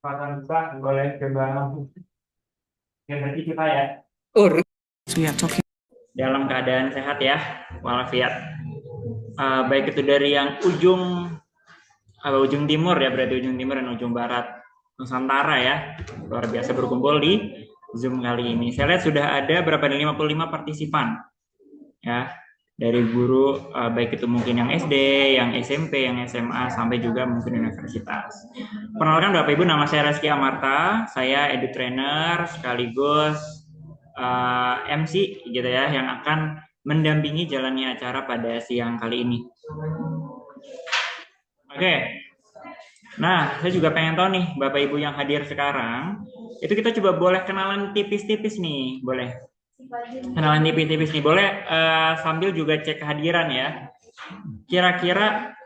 Makan Pak, boleh coba yang berarti kita ya. Oh, we are talking. Dalam keadaan sehat ya, walafiat. Baik itu dari yang ujung timur ya, berarti ujung timur dan ujung barat Nusantara ya. Luar biasa berkumpul di Zoom kali ini. Saya lihat sudah ada berapa nih 55 partisipan ya. Dari guru baik itu mungkin yang SD, yang SMP, yang SMA sampai juga mungkin universitas. Perkenalkan Bapak Ibu, nama saya Reski Amarta, saya edu trainer sekaligus MC gitu ya yang akan mendampingi jalannya acara pada siang kali ini. Oke. Nah, saya juga pengen tahu nih Bapak Ibu yang hadir sekarang, itu kita coba boleh kenalan tipis-tipis nih, boleh. Kenalan tipis-tipis nih, boleh sambil juga cek kehadiran ya. Kira-kira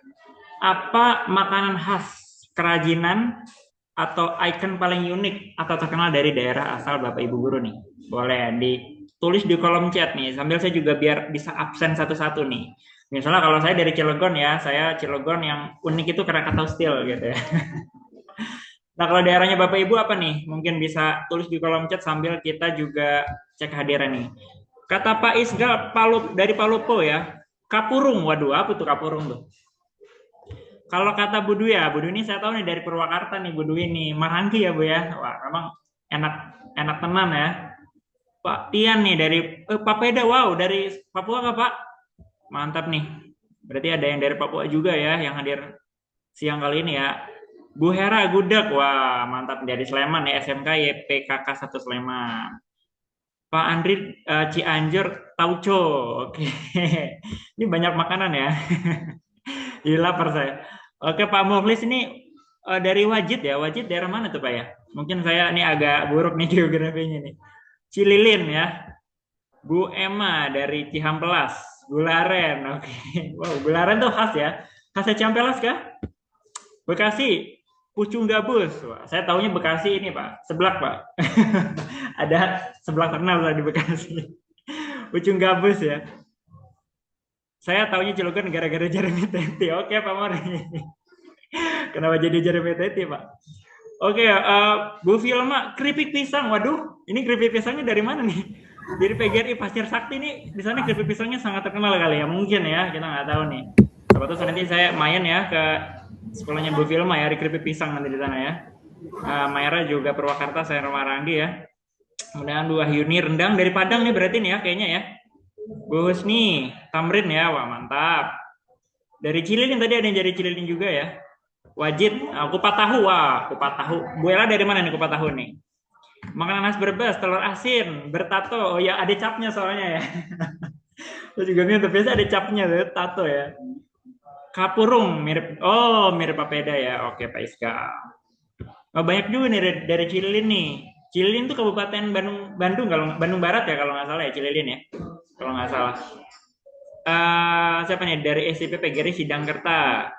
apa makanan khas, kerajinan, atau ikon paling unik atau terkenal dari daerah asal Bapak Ibu guru nih? Boleh ditulis di kolom chat nih, sambil saya juga biar bisa absen satu-satu nih. Misalnya kalau saya dari Cilegon ya, saya Cilegon yang unik itu Krakatau Steel gitu ya. Nah kalau daerahnya Bapak Ibu apa nih? Mungkin bisa tulis di kolom chat sambil kita juga cek kehadiran nih. Kata Pak Isga dari Palupo ya, kapurung. Waduh, apa tuh kapurung tuh? Kalau kata Bu Dwi ya, Bu Dwi ini saya tahu nih dari Purwakarta nih, Bu Dwi nih, Marangki ya Bu ya. Wah, memang enak enak tenan ya. Pak Tian nih dari Papeda, wow dari Papua nggak Pak? Mantap nih. Berarti ada yang dari Papua juga ya yang hadir siang kali ini ya. Bu Hera Gudeg, wah mantap dari Sleman ya, SMK YPKK 1 Sleman. Pak Andri Cianjur Tauco, oke. Ini banyak makanan ya. Jadi lapar saya. Oke Pak Mukhlis ini dari Wajid ya. Wajid daerah mana tuh Pak ya? Mungkin saya ini agak buruk nih geografinya nih. Cililin ya. Bu Emma dari Cihampelas. Gularen, oke. Wow, Gularen tuh khas ya. Khasnya Cihampelas kah? Bekasi. Pucung Gabus. Wah, saya taunya Bekasi ini Pak. Seblak Pak. Ada seblak terkenal lah di Bekasi. Pucung Gabus ya. Saya taunya Cilegon gara-gara Jeremy Teti. Oke Pak Mori. Kenapa jadi Jeremy Teti Pak? Oke, Bu Filma, keripik pisang. Waduh, ini keripik pisangnya dari mana nih? Dari PGRI Pasir Sakti nih, di sana keripik pisangnya sangat terkenal kali ya. Mungkin ya, kita nggak tahu nih. Siapa tahu nanti saya main ya ke sekolahnya Bu Filma ya, di keripik pisang nanti di sana ya. Mayra juga Purwakarta, saya Romaranggi ya. Kemudian Bu Wahyuni rendang dari Padang nih berarti nih ya, kayaknya ya. Bu Husni, Tamrin ya, wah mantap. Dari Cililin tadi ada yang dari Cililin juga ya. Wajib, kupat tahu, wah kupat tahu. Bu Ella dari mana nih kupat tahu nih? Makanan khas Brebes, telur asin, bertato. Oh ya ada capnya soalnya ya. Terus juga nih biasa ada capnya tuh, tato ya. Kapurung mirip, oh mirip papeda ya. Oke Pak Iska. Oh, banyak juga nih dari Cililin nih. Cililin tuh Kabupaten Bandung kalau Bandung Barat ya kalau nggak salah ya Cililin ya. Kalau nggak salah. Siapa nih dari SCP PGRI Sidangkerta.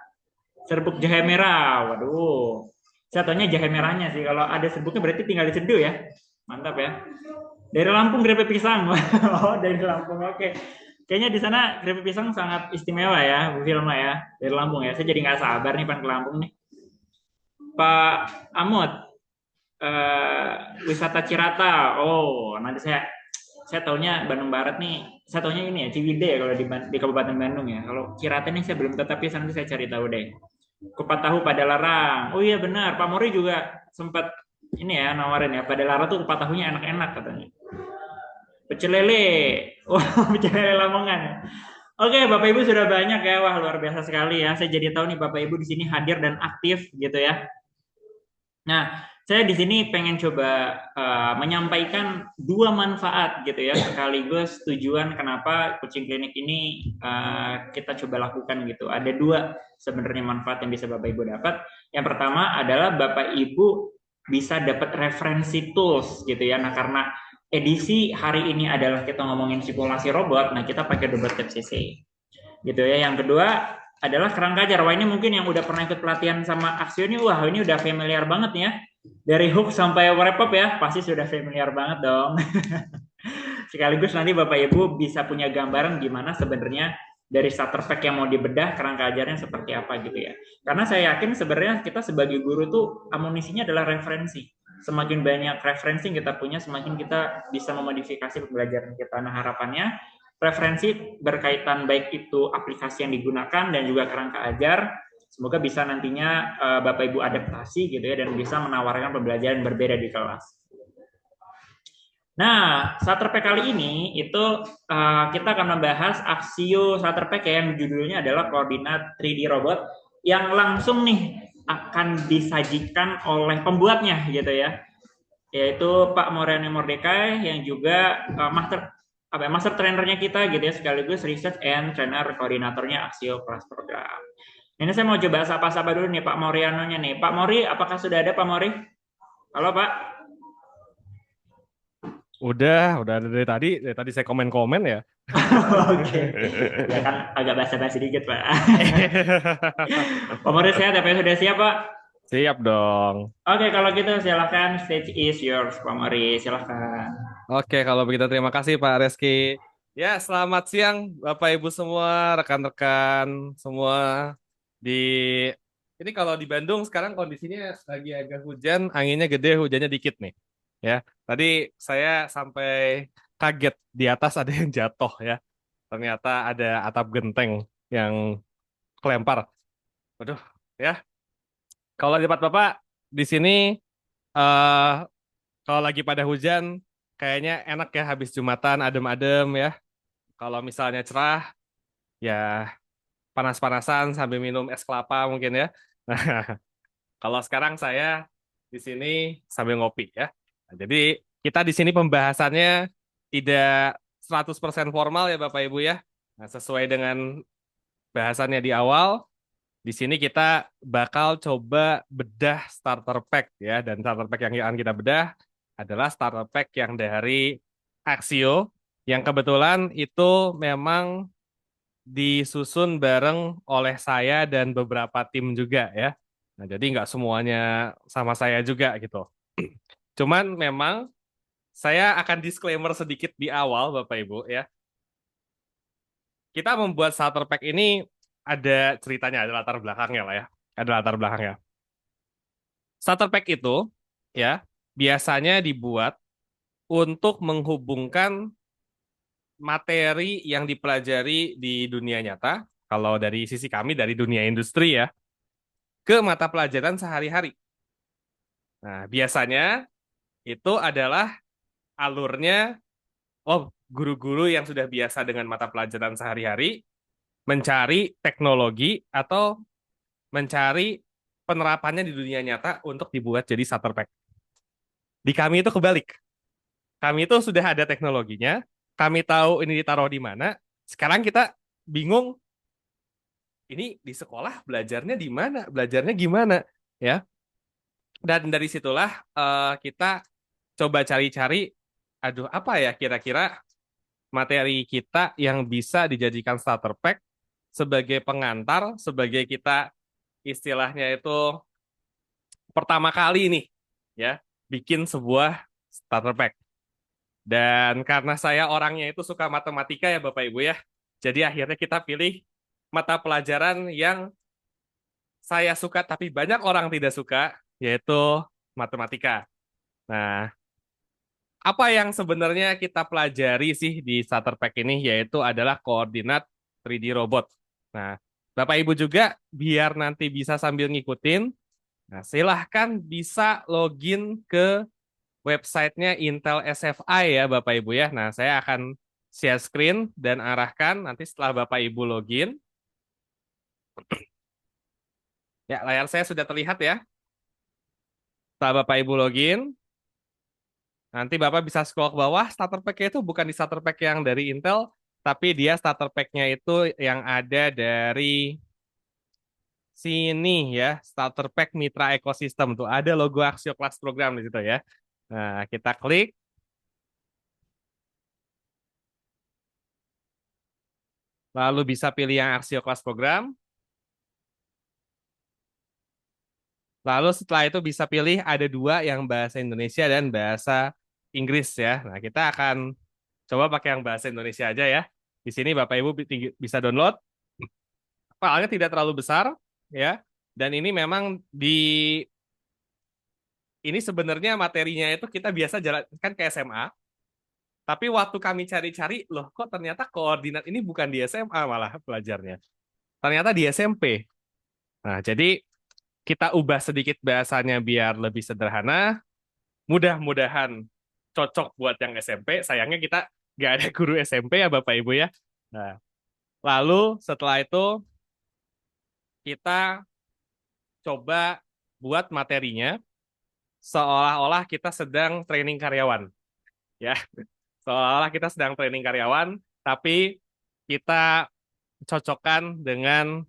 Serbuk jahe merah. Waduh. Saya taunya jahe merahnya sih. Kalau ada serbuknya berarti tinggal diseduh ya. Mantap ya. Dari Lampung keripik pisang. Oh, dari Lampung. Oke. Kayaknya di sana keripik pisang sangat istimewa ya, Bu Filma ya. Dari Lampung ya. Saya jadi nggak sabar nih pan ke Lampung nih. Pak Amut, eh, wisata Cirata. Oh, nanti saya taunya Bandung Barat nih. Saya taunya ini ya Ciwidey ya kalau di Kabupaten Bandung ya. Kalau Cirata nih saya belum tahu tapi nanti saya cari tahu deh. Kupat tahu pada larang. Oh iya benar, Pak Mori juga sempat ini ya nawarin ya. Pada larang tuh kupat tahunya enak-enak katanya. Pecel lele. Wah, pecel lele Lamongan ya. Oke, Bapak Ibu sudah banyak ya. Wah, luar biasa sekali ya. Saya jadi tahu nih Bapak Ibu di sini hadir dan aktif gitu ya. Nah, saya di sini pengen coba menyampaikan dua manfaat gitu ya, sekaligus tujuan kenapa coaching klinik ini kita coba lakukan gitu. Ada dua sebenarnya manfaat yang bisa Bapak Ibu dapat. Yang pertama adalah Bapak Ibu bisa dapat referensi tools gitu ya. Nah, karena edisi hari ini adalah kita ngomongin simulasi robot, nah kita pakai Robot CC gitu ya. Yang kedua adalah kerangka ajar. Wah ini mungkin yang udah pernah ikut pelatihan sama Aksio ini, wah ini udah familiar banget nih ya. Dari hook sampai wrap up ya, pasti sudah familiar banget dong. Sekaligus nanti Bapak Ibu bisa punya gambaran gimana sebenarnya dari starter pack yang mau dibedah, kerangka ajarnya seperti apa gitu ya. Karena saya yakin sebenarnya kita sebagai guru tuh amunisinya adalah referensi. Semakin banyak referensi yang kita punya, semakin kita bisa memodifikasi pembelajaran kita. Nah, harapannya referensi berkaitan baik itu aplikasi yang digunakan dan juga kerangka ajar, semoga bisa nantinya Bapak Ibu adaptasi gitu ya dan bisa menawarkan pembelajaran berbeda di kelas. Nah, starter pack kali ini itu kita akan membahas Axio starter pack yang judulnya adalah koordinat 3D robot yang langsung nih akan disajikan oleh pembuatnya gitu ya, yaitu Pak Moriani Mordekai yang juga master trainernya kita gitu ya, sekaligus research and trainer koordinatornya Axio Kelas Program. Ini saya mau coba sapa-sapa dulu nih Pak Morianonya nih. Pak Mori, apakah sudah ada Pak Mori? Halo Pak. Udah ada dari tadi saya komen-komen ya. Oke. Ya kan agak basa-basi dikit, Pak. Pak Mori sehat, apa sudah siap, Pak? Siap dong. Oke, kalau gitu silahkan, stage is yours, Pak Mori. Silahkan. Oke, kalau begitu terima kasih Pak Reski. Ya, selamat siang Bapak Ibu semua, rekan-rekan semua. Di ini kalau di Bandung sekarang kondisinya lagi agak hujan, anginnya gede, hujannya dikit nih. Ya, tadi saya sampai kaget di atas ada yang jatuh ya. Ternyata ada atap genteng yang kelempar. Waduh, ya. Kalau di tempat Bapak di sini eh kalau lagi pada hujan kayaknya enak ya habis Jumatan adem-adem ya. Kalau misalnya cerah ya panas-panasan sambil minum es kelapa mungkin ya. Nah, kalau sekarang saya di sini sambil ngopi ya. Nah, jadi kita di sini pembahasannya tidak 100% formal ya Bapak Ibu ya. Nah, sesuai dengan bahasannya di awal, di sini kita bakal coba bedah starter pack ya, dan starter pack yang akan kita bedah adalah starter pack yang dari Axio, yang kebetulan itu memang disusun bareng oleh saya dan beberapa tim juga ya. Nah, jadi nggak semuanya sama saya juga gitu. Cuman memang saya akan disclaimer sedikit di awal, Bapak Ibu ya. Kita membuat starter pack ini ada ceritanya, ada latar belakangnya lah ya. Ada latar belakangnya. Starter pack itu ya biasanya dibuat untuk menghubungkan materi yang dipelajari di dunia nyata, kalau dari sisi kami dari dunia industri ya, ke mata pelajaran sehari-hari. Nah, biasanya itu adalah alurnya, oh, guru-guru yang sudah biasa dengan mata pelajaran sehari-hari mencari teknologi atau mencari penerapannya di dunia nyata untuk dibuat jadi starter pack. Di kami itu kebalik. Kami itu sudah ada teknologinya, kami tahu ini ditaruh di mana, sekarang kita bingung ini di sekolah belajarnya di mana, belajarnya gimana, ya. Dan dari situlah kita coba cari-cari, aduh apa ya kira-kira materi kita yang bisa dijadikan starter pack sebagai pengantar, sebagai kita istilahnya itu pertama kali nih, ya, bikin sebuah starter pack. Dan karena saya orangnya itu suka matematika ya Bapak Ibu ya, jadi akhirnya kita pilih mata pelajaran yang saya suka tapi banyak orang tidak suka, yaitu matematika. Nah, apa yang sebenarnya kita pelajari sih di starter pack ini, yaitu adalah koordinat 3D robot. Nah, Bapak Ibu juga biar nanti bisa sambil ngikutin, nah silahkan bisa login ke websitenya Intel SFI ya Bapak Ibu ya. Nah, saya akan share screen dan arahkan nanti setelah Bapak Ibu login. Ya, layar saya sudah terlihat ya. Setelah Bapak Ibu login, nanti Bapak bisa scroll ke bawah. Starter pack-nya itu bukan di starter pack yang dari Intel, tapi dia starter pack-nya itu yang ada dari sini ya. Starter pack Mitra Ecosystem tuh ada logo Axio Class Program di situ ya. Nah, kita klik. Lalu bisa pilih yang Axio Class Program. Lalu setelah itu bisa pilih ada dua yang bahasa Indonesia dan bahasa Inggris ya. Nah, kita akan coba pakai yang bahasa Indonesia aja ya. Di sini Bapak Ibu bisa download. Filenya tidak terlalu besar, ya. Dan ini memang ini sebenarnya materinya itu kita biasa jalankan ke SMA, tapi waktu kami cari-cari, loh kok ternyata koordinat ini bukan di SMA malah belajarnya. Ternyata di SMP. Nah, jadi kita ubah sedikit bahasanya biar lebih sederhana. Mudah-mudahan cocok buat yang SMP. Sayangnya kita nggak ada guru SMP ya Bapak Ibu ya. Nah, lalu setelah itu kita coba buat materinya seolah-olah kita sedang training karyawan. Ya, seolah-olah kita sedang training karyawan, tapi kita cocokkan dengan,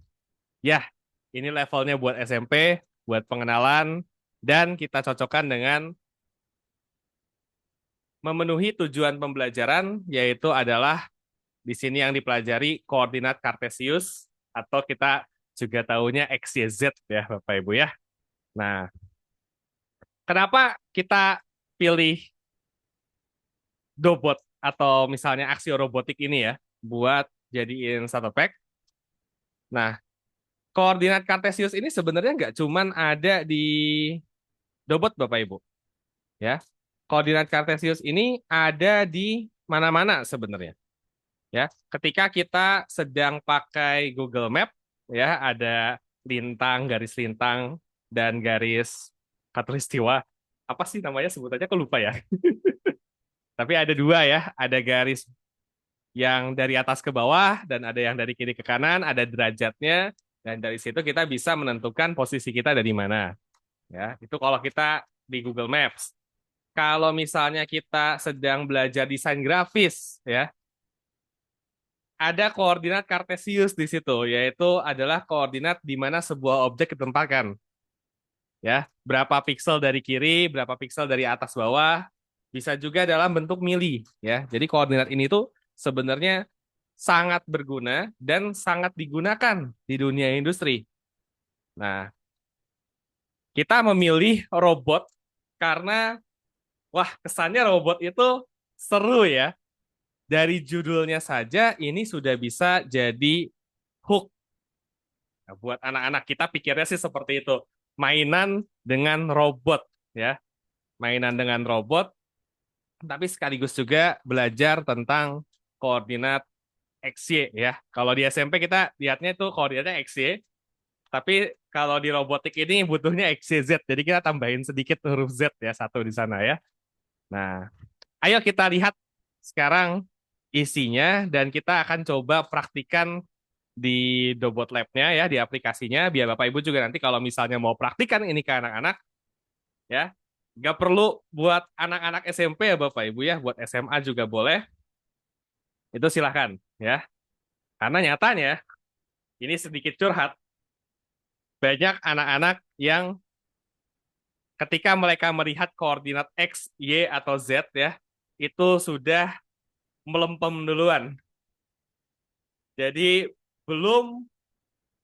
ya, ini levelnya buat SMP, buat pengenalan, dan kita cocokkan dengan memenuhi tujuan pembelajaran, yaitu adalah di sini yang dipelajari koordinat Kartesius, atau kita juga tahunya X, Y, Z ya Bapak Ibu ya. Nah, kenapa kita pilih Dobot atau misalnya Axio Robotik ini ya, buat jadiin satu pack? Nah, koordinat Kartesius ini sebenarnya nggak cuman ada di Dobot Bapak Ibu. Ya, koordinat Kartesius ini ada di mana-mana sebenarnya. Ya, ketika kita sedang pakai Google Map, ya ada garis lintang, dan garis khatulistiwa. Apa sih namanya sebutannya? Aku lupa ya. Tapi ada dua ya, ada garis yang dari atas ke bawah dan ada yang dari kiri ke kanan, ada derajatnya, dan dari situ kita bisa menentukan posisi kita dari mana. Ya, itu kalau kita di Google Maps. Kalau misalnya kita sedang belajar desain grafis, ya, ada koordinat Kartesius di situ, yaitu adalah koordinat di mana sebuah objek ditempatkan. Ya, berapa pixel dari kiri, berapa pixel dari atas bawah, bisa juga dalam bentuk mili, ya. Jadi koordinat ini tuh sebenarnya sangat berguna dan sangat digunakan di dunia industri. Nah, kita memilih robot karena, wah, kesannya robot itu seru ya. Dari judulnya saja ini sudah bisa jadi hook. Nah, buat anak-anak kita pikirnya sih seperti itu. Mainan dengan robot ya. Mainan dengan robot, tapi sekaligus juga belajar tentang koordinat XY ya. Kalau di SMP kita lihatnya itu koordinatnya XY, tapi kalau di robotik ini butuhnya XYZ. Jadi kita tambahin sedikit huruf Z ya, satu di sana ya. Nah, ayo kita lihat sekarang isinya dan kita akan coba praktikan di Dobot Lab-nya ya, di aplikasinya, biar Bapak Ibu juga nanti kalau misalnya mau praktikan ini ke anak-anak ya, nggak perlu buat anak-anak SMP ya Bapak Ibu ya, buat SMA juga boleh, itu silahkan ya. Karena nyatanya, ini sedikit curhat, banyak anak-anak yang ketika mereka melihat koordinat X, Y, atau Z ya, itu sudah melempem duluan. Jadi belum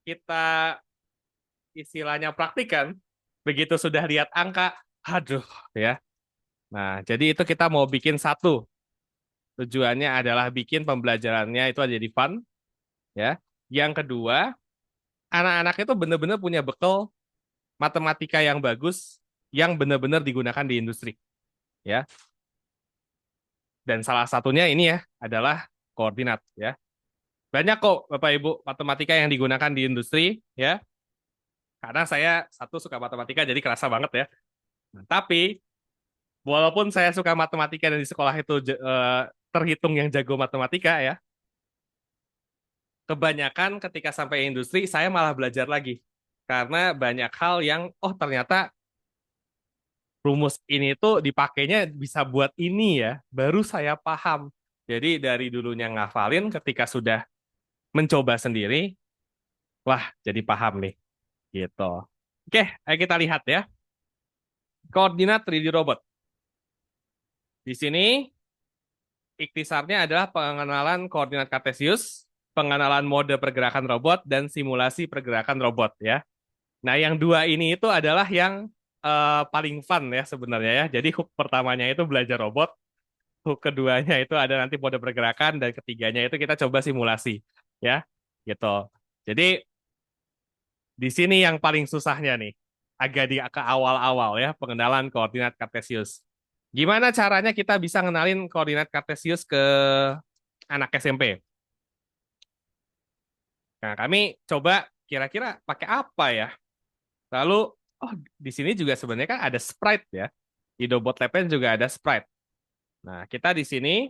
kita istilahnya praktikan, begitu sudah lihat angka, aduh ya. Nah, jadi itu kita mau bikin satu. Tujuannya adalah bikin pembelajarannya itu jadi fun, ya. Yang kedua, anak-anak itu benar-benar punya bekal matematika yang bagus, yang benar-benar digunakan di industri, ya. Dan salah satunya ini ya adalah koordinat, ya. Banyak kok Bapak Ibu matematika yang digunakan di industri, ya. Karena saya satu suka matematika jadi kerasa banget ya. Nah, tapi walaupun saya suka matematika dan di sekolah itu terhitung yang jago matematika ya, kebanyakan ketika sampai industri saya malah belajar lagi. Karena banyak hal yang, oh ternyata rumus ini tuh dipakainya bisa buat ini ya, baru saya paham. Jadi dari dulunya ngafalin, ketika sudah mencoba sendiri, wah jadi paham nih. Gitu. Oke, ayo kita lihat ya. Koordinat 3D robot. Di sini ikhtisarnya adalah pengenalan koordinat Kartesius, pengenalan mode pergerakan robot, dan simulasi pergerakan robot ya. Nah, yang dua ini itu adalah yang paling fun ya sebenarnya ya. Jadi hook pertamanya itu belajar robot. keduanya itu ada nanti mode pergerakan, dan ketiganya itu kita coba simulasi, ya, gitu. Jadi di sini yang paling susahnya nih, agak di ke awal-awal ya, pengenalan koordinat Kartesius. Gimana caranya kita bisa ngenalin koordinat Kartesius ke anak SMP? Nah, kami coba kira-kira pakai apa ya? Lalu, oh, di sini juga sebenarnya kan ada sprite ya. Di Dobot Lab juga ada sprite. Nah, kita di sini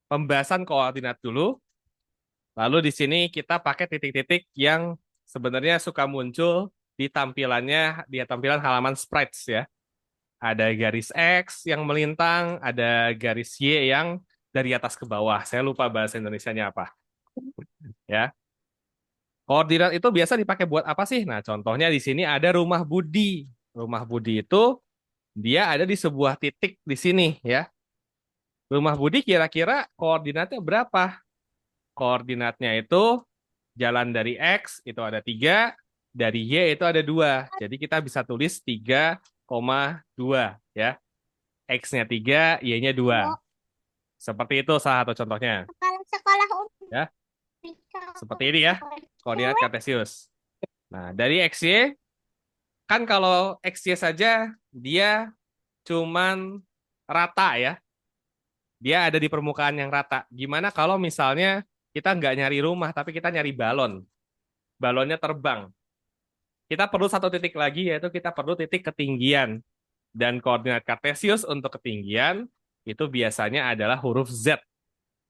pembahasan koordinat dulu. Lalu di sini kita pakai titik-titik yang sebenarnya suka muncul di tampilannya, di tampilan halaman sprites ya. Ada garis X yang melintang, ada garis Y yang dari atas ke bawah. Saya lupa bahasa Indonesianya apa. Ya. Koordinat itu biasa dipakai buat apa sih? Nah, contohnya di sini ada rumah Budi. Rumah Budi itu dia ada di sebuah titik di sini ya. Rumah Budi kira-kira koordinatnya berapa? Koordinatnya itu jalan dari X itu ada 3, dari Y itu ada 2. Jadi kita bisa tulis 3,2 ya. X-nya 3, Y-nya 2. Seperti itu salah satu contohnya. Sekolah Ya, seperti ini ya, koordinat Kartesius. Nah, dari XY, kan kalau XY saja dia cuman rata ya. Dia ada di permukaan yang rata. Gimana kalau misalnya kita nggak nyari rumah, tapi kita nyari balon. Balonnya terbang. Kita perlu satu titik lagi, yaitu kita perlu titik ketinggian. Dan koordinat Kartesius untuk ketinggian itu biasanya adalah huruf Z.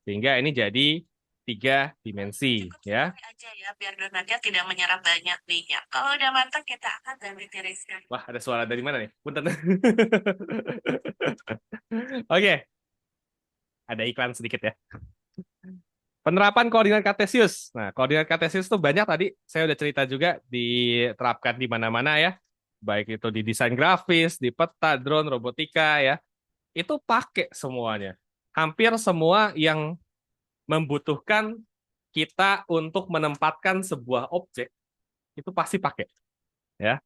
Sehingga ini jadi 3 dimensi. Ya. Aja ya, biar donatnya tidak menyerap banyak minyak. Kalau udah matang, kita akan ambil tiriskan. Wah, ada suara dari mana nih? Punten. Oke. Ada iklan sedikit ya. Penerapan koordinat Kartesius. Nah, koordinat Kartesius itu banyak tadi saya udah cerita juga diterapkan di mana-mana ya. Baik itu di desain grafis, di peta, drone, robotika ya. Itu pakai semuanya. Hampir semua yang membutuhkan kita untuk menempatkan sebuah objek itu pasti pakai ya.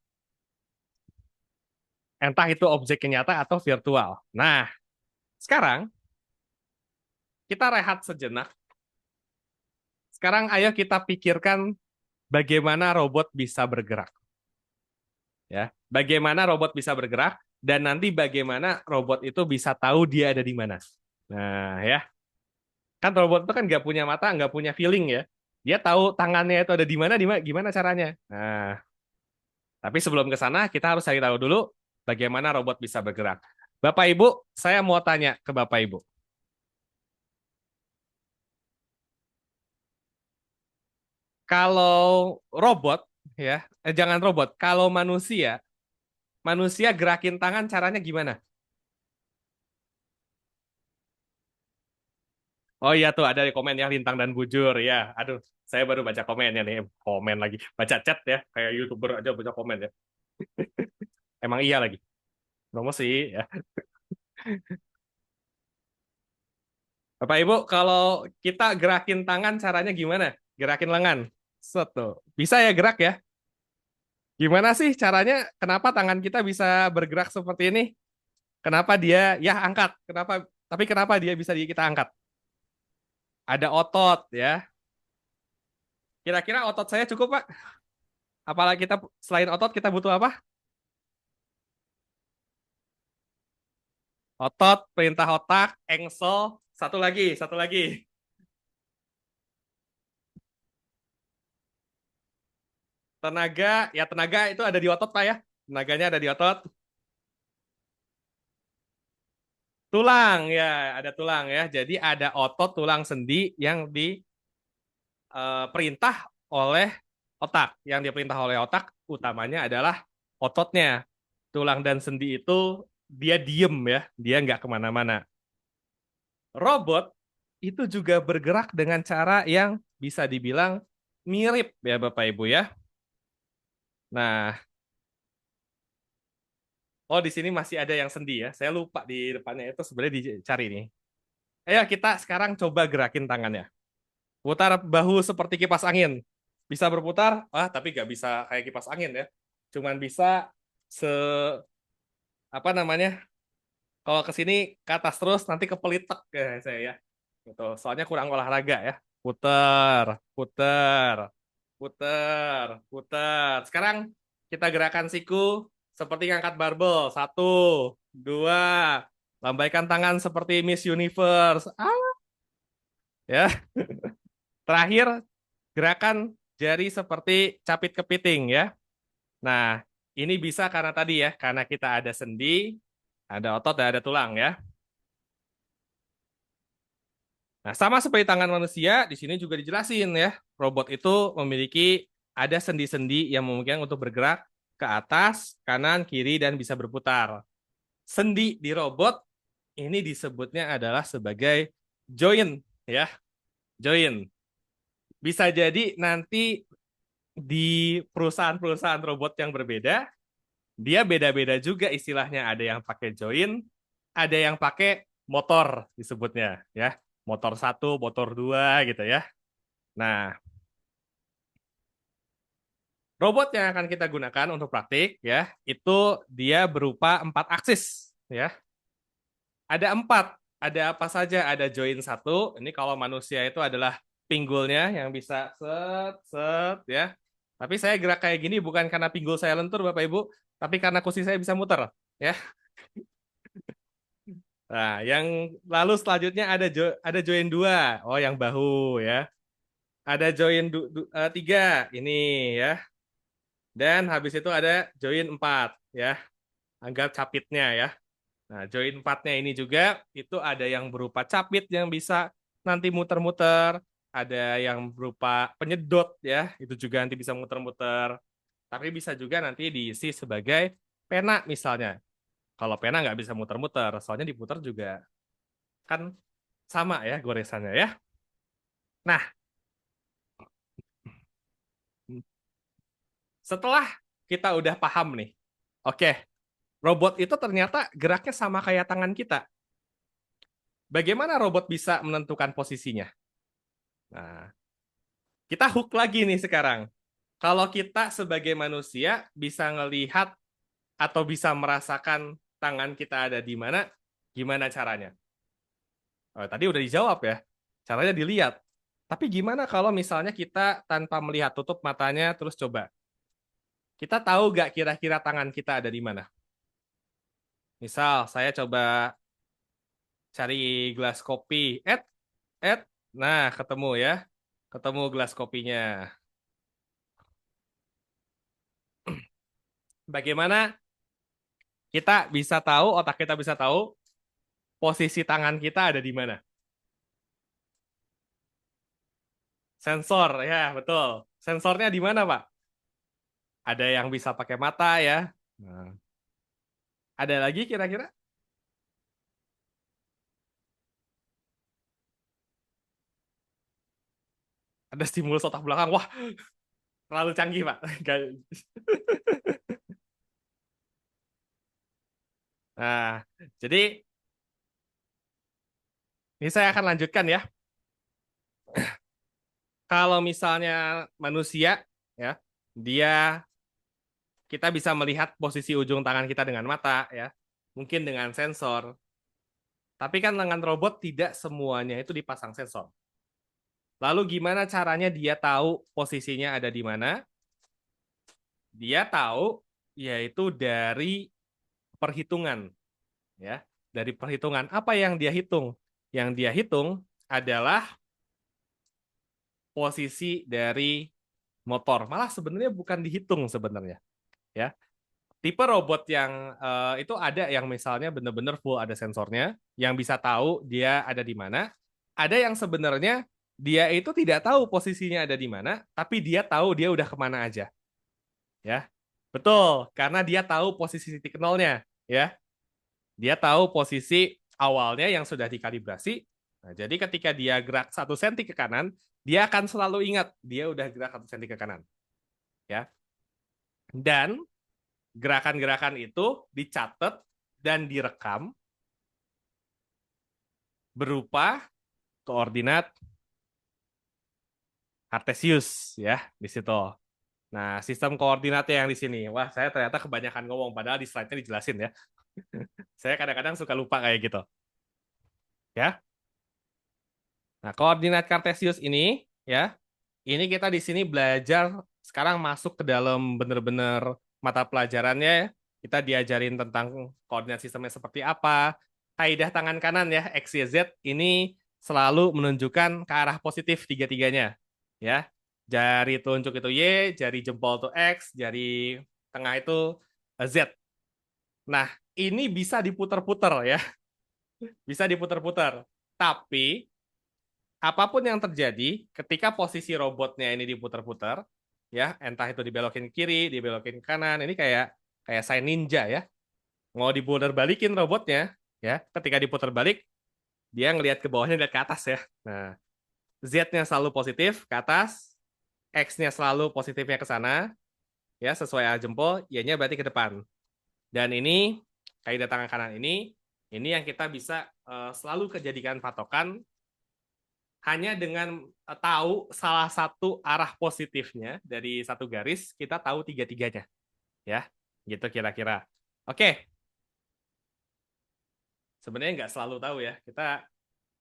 Entah itu objek nyata atau virtual. Nah, sekarang kita rehat sejenak. Sekarang ayo kita pikirkan bagaimana robot bisa bergerak. Ya, bagaimana robot bisa bergerak dan nanti bagaimana robot itu bisa tahu dia ada di mana. Nah, ya. Kan robot itu kan nggak punya mata, nggak punya feeling ya. Dia tahu tangannya itu ada di mana, gimana caranya. Nah, tapi sebelum ke sana kita harus cari tahu dulu bagaimana robot bisa bergerak. Bapak Ibu, saya mau tanya ke Bapak Ibu. Kalau robot ya, jangan robot, kalau manusia, manusia gerakin tangan caranya gimana? Oh iya tuh ada di komen ya Lintang dan Bujur ya. Aduh, saya baru baca komennya nih. Komen lagi. Baca chat ya, kayak YouTuber aja baca komen ya. Emang iya lagi. Promosi ya. Bapak Ibu, kalau kita gerakin tangan caranya gimana? Gerakin lengan. Set tuh. Bisa ya gerak ya? Gimana sih caranya? Kenapa tangan kita bisa bergerak seperti ini? Kenapa dia ya angkat? Kenapa dia bisa kita angkat? Ada otot ya. Kira-kira otot saya cukup, Pak? Apalagi kita selain otot kita butuh apa? Otot, perintah otak, engsel, satu lagi. Tenaga, ya tenaga itu ada di otot, Pak ya. Tenaganya ada di otot. Tulang, ya ada tulang ya. Jadi ada otot, tulang, sendi yang diperintah oleh otak. Yang diperintah oleh otak utamanya adalah ototnya. Tulang dan sendi itu dia diem ya, dia nggak kemana-mana. Robot itu juga bergerak dengan cara yang bisa dibilang mirip ya Bapak Ibu ya. Nah, oh di sini masih ada yang sendi ya. Saya lupa di depannya itu sebenarnya dicari nih. Ayo kita sekarang coba gerakin tangannya. Putar bahu seperti kipas angin. Bisa berputar? Ah, tapi nggak bisa kayak kipas angin ya. Cuman bisa se apa namanya? Kalau ke sini ke atas terus nanti kepelitek ya saya ya. Gitu. Soalnya kurang olahraga ya. Puter, puter, puter, puter. Sekarang kita gerakan siku seperti ngangkat barbel. Satu, dua. Lambaikan tangan seperti Miss Universe. Ya. Terakhir, gerakan jari seperti capit kepiting ya. Nah, ini bisa karena tadi ya, karena kita ada sendi, ada otot, dan ada tulang ya. Nah, sama seperti tangan manusia, di sini juga dijelasin ya. Robot itu memiliki ada sendi-sendi yang memungkinkan untuk bergerak ke atas, kanan, kiri, dan bisa berputar. Sendi di robot ini disebutnya adalah sebagai joint ya, joint. Bisa jadi nanti di perusahaan-perusahaan robot yang berbeda, dia beda-beda juga istilahnya. Ada yang pakai join, ada yang pakai motor disebutnya ya. Motor satu, motor dua gitu ya. Nah, robot yang akan kita gunakan untuk praktik ya, itu dia berupa 4 aksis ya. Ada 4. Ada apa saja? Ada join satu. Ini kalau manusia itu adalah pinggulnya yang bisa set set ya. Tapi saya gerak kayak gini bukan karena pinggul saya lentur Bapak Ibu, tapi karena kursi saya bisa muter ya. Nah, yang lalu selanjutnya ada join 2. Oh, yang bahu ya. Ada join 3 ini ya. Dan habis itu ada join 4 ya. Anggap capitnya ya. Nah, join 4-nya ini juga itu ada yang berupa capit yang bisa nanti muter-muter, ada yang berupa penyedot ya, itu juga nanti bisa muter-muter. Tapi bisa juga nanti diisi sebagai pena misalnya. Kalau pena nggak bisa muter-muter, soalnya diputar juga kan sama ya goresannya ya. Nah, setelah kita udah paham nih, oke, robot itu ternyata geraknya sama kayak tangan kita. Bagaimana robot bisa menentukan posisinya? Nah, kita hook lagi nih sekarang. Kalau kita sebagai manusia bisa ngelihat atau bisa merasakan tangan kita ada di mana, gimana caranya? Oh, tadi udah dijawab ya. Caranya dilihat. Tapi gimana kalau misalnya kita tanpa melihat, tutup matanya, terus coba. Kita tahu nggak kira-kira tangan kita ada di mana? Misal, saya coba cari gelas kopi. Ed. Nah, ketemu ya. Ketemu gelas kopinya. Bagaimana kita bisa tahu, otak kita bisa tahu posisi tangan kita ada di mana? Sensor, ya betul. Sensornya di mana, Pak? Ada yang bisa pakai mata ya. Nah, ada lagi kira-kira? Ada stimulus otak belakang. Wah, terlalu canggih, Pak. Nah, jadi ini saya akan lanjutkan ya. Kalau misalnya manusia ya, dia kita bisa melihat posisi ujung tangan kita dengan mata ya, mungkin dengan sensor. Tapi kan dengan robot tidak semuanya itu dipasang sensor. Lalu gimana caranya dia tahu posisinya ada di mana? Dia tahu yaitu dari perhitungan ya. Dari perhitungan apa yang dia hitung? Yang dia hitung adalah posisi dari motor. Malah sebenarnya bukan dihitung sebenarnya ya. Tipe robot yang itu ada yang misalnya benar-benar full ada sensornya yang bisa tahu dia ada di mana. Ada yang sebenarnya dia itu tidak tahu posisinya ada di mana, tapi dia tahu dia udah kemana aja. Ya, betul, karena dia tahu posisi titik nolnya. Ya, dia tahu posisi awalnya yang sudah dikalibrasi. Nah, jadi ketika dia gerak 1 senti ke kanan, dia akan selalu ingat dia udah gerak 1 senti ke kanan. Ya, dan gerakan-gerakan itu dicatat dan direkam berupa koordinat Kartesius ya di situ. Nah, sistem koordinatnya yang di sini. Wah, saya ternyata kebanyakan ngomong padahal di slide-nya dijelasin ya. Saya kadang-kadang suka lupa kayak gitu. Ya. Nah, koordinat kartesius ini ya, ini kita di sini belajar sekarang masuk ke dalam bener-bener mata pelajarannya ya. Kita diajarin tentang koordinat sistemnya seperti apa. Kaidah tangan kanan ya, X, Y, Z ini selalu menunjukkan ke arah positif tiga-tiganya. Ya. Jari telunjuk itu Y, jari jempol itu X, jari tengah itu Z. Nah, ini bisa diputar-putar ya, bisa diputar-putar. Tapi apapun yang terjadi ketika posisi robotnya ini diputar-putar, ya, entah itu dibelokin ke kiri, dibelokin ke kanan, ini kayak kayak saya ninja ya. Mau diputar balikin robotnya, ya, ketika diputar balik, dia ngelihat ke bawahnya, lihat ke atas ya. Nah, Z-nya selalu positif ke atas, X-nya selalu positifnya ke sana, ya, sesuai arah jempol, Y-nya berarti ke depan. Dan ini kaidah tangan kanan ini yang kita bisa selalu kejadikan patokan hanya dengan tahu salah satu arah positifnya dari satu garis, kita tahu tiga-tiganya. Ya, gitu kira-kira. Oke, sebenarnya nggak selalu tahu ya. Kita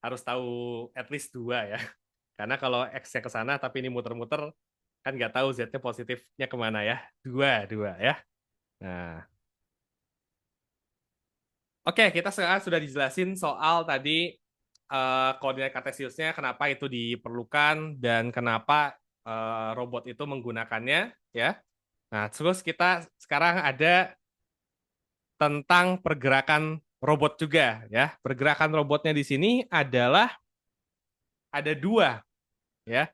harus tahu at least dua ya. Karena kalau X-nya ke sana tapi ini muter-muter, kan nggak tahu Z-nya positifnya kemana ya. Dua ya. Nah, oke, kita sekarang sudah dijelasin soal tadi koordinat kartesiusnya, kenapa itu diperlukan dan kenapa robot itu menggunakannya, ya. Nah, terus kita sekarang ada tentang pergerakan robot juga, ya. Pergerakan robotnya di sini adalah ada dua, ya.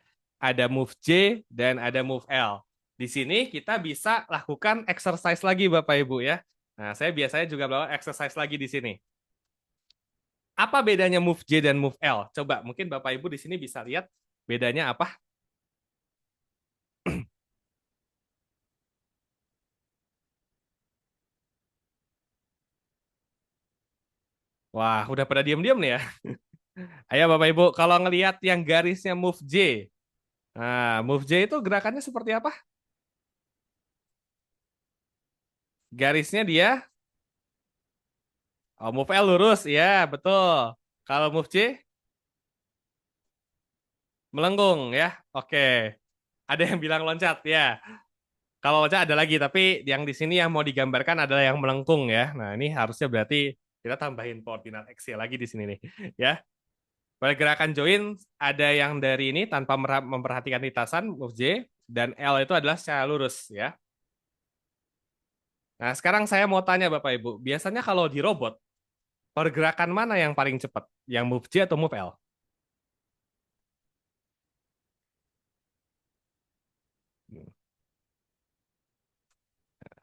Ada move J dan ada move L. Di sini kita bisa lakukan exercise lagi, Bapak Ibu ya. Nah, saya biasanya juga melakukan exercise lagi di sini. Apa bedanya move J dan move L? Coba mungkin Bapak Ibu di sini bisa lihat bedanya apa? Wah, udah pada diam-diam nih ya. Ayo Bapak Ibu, kalau ngelihat yang garisnya move J. Nah, move J itu gerakannya seperti apa? Garisnya dia, oh move L lurus, ya betul. Kalau move J, melengkung ya. Oke. Ada yang bilang loncat ya. Kalau loncat ada lagi, tapi yang di sini yang mau digambarkan adalah yang melengkung ya. Nah, ini harusnya berarti kita tambahin koordinat X lagi di sini nih, ya. Pada gerakan join ada yang dari ini tanpa memperhatikan lintasan move J dan L itu adalah secara lurus ya. Nah, sekarang saya mau tanya Bapak Ibu, biasanya kalau di robot pergerakan mana yang paling cepat? Yang move J atau move L?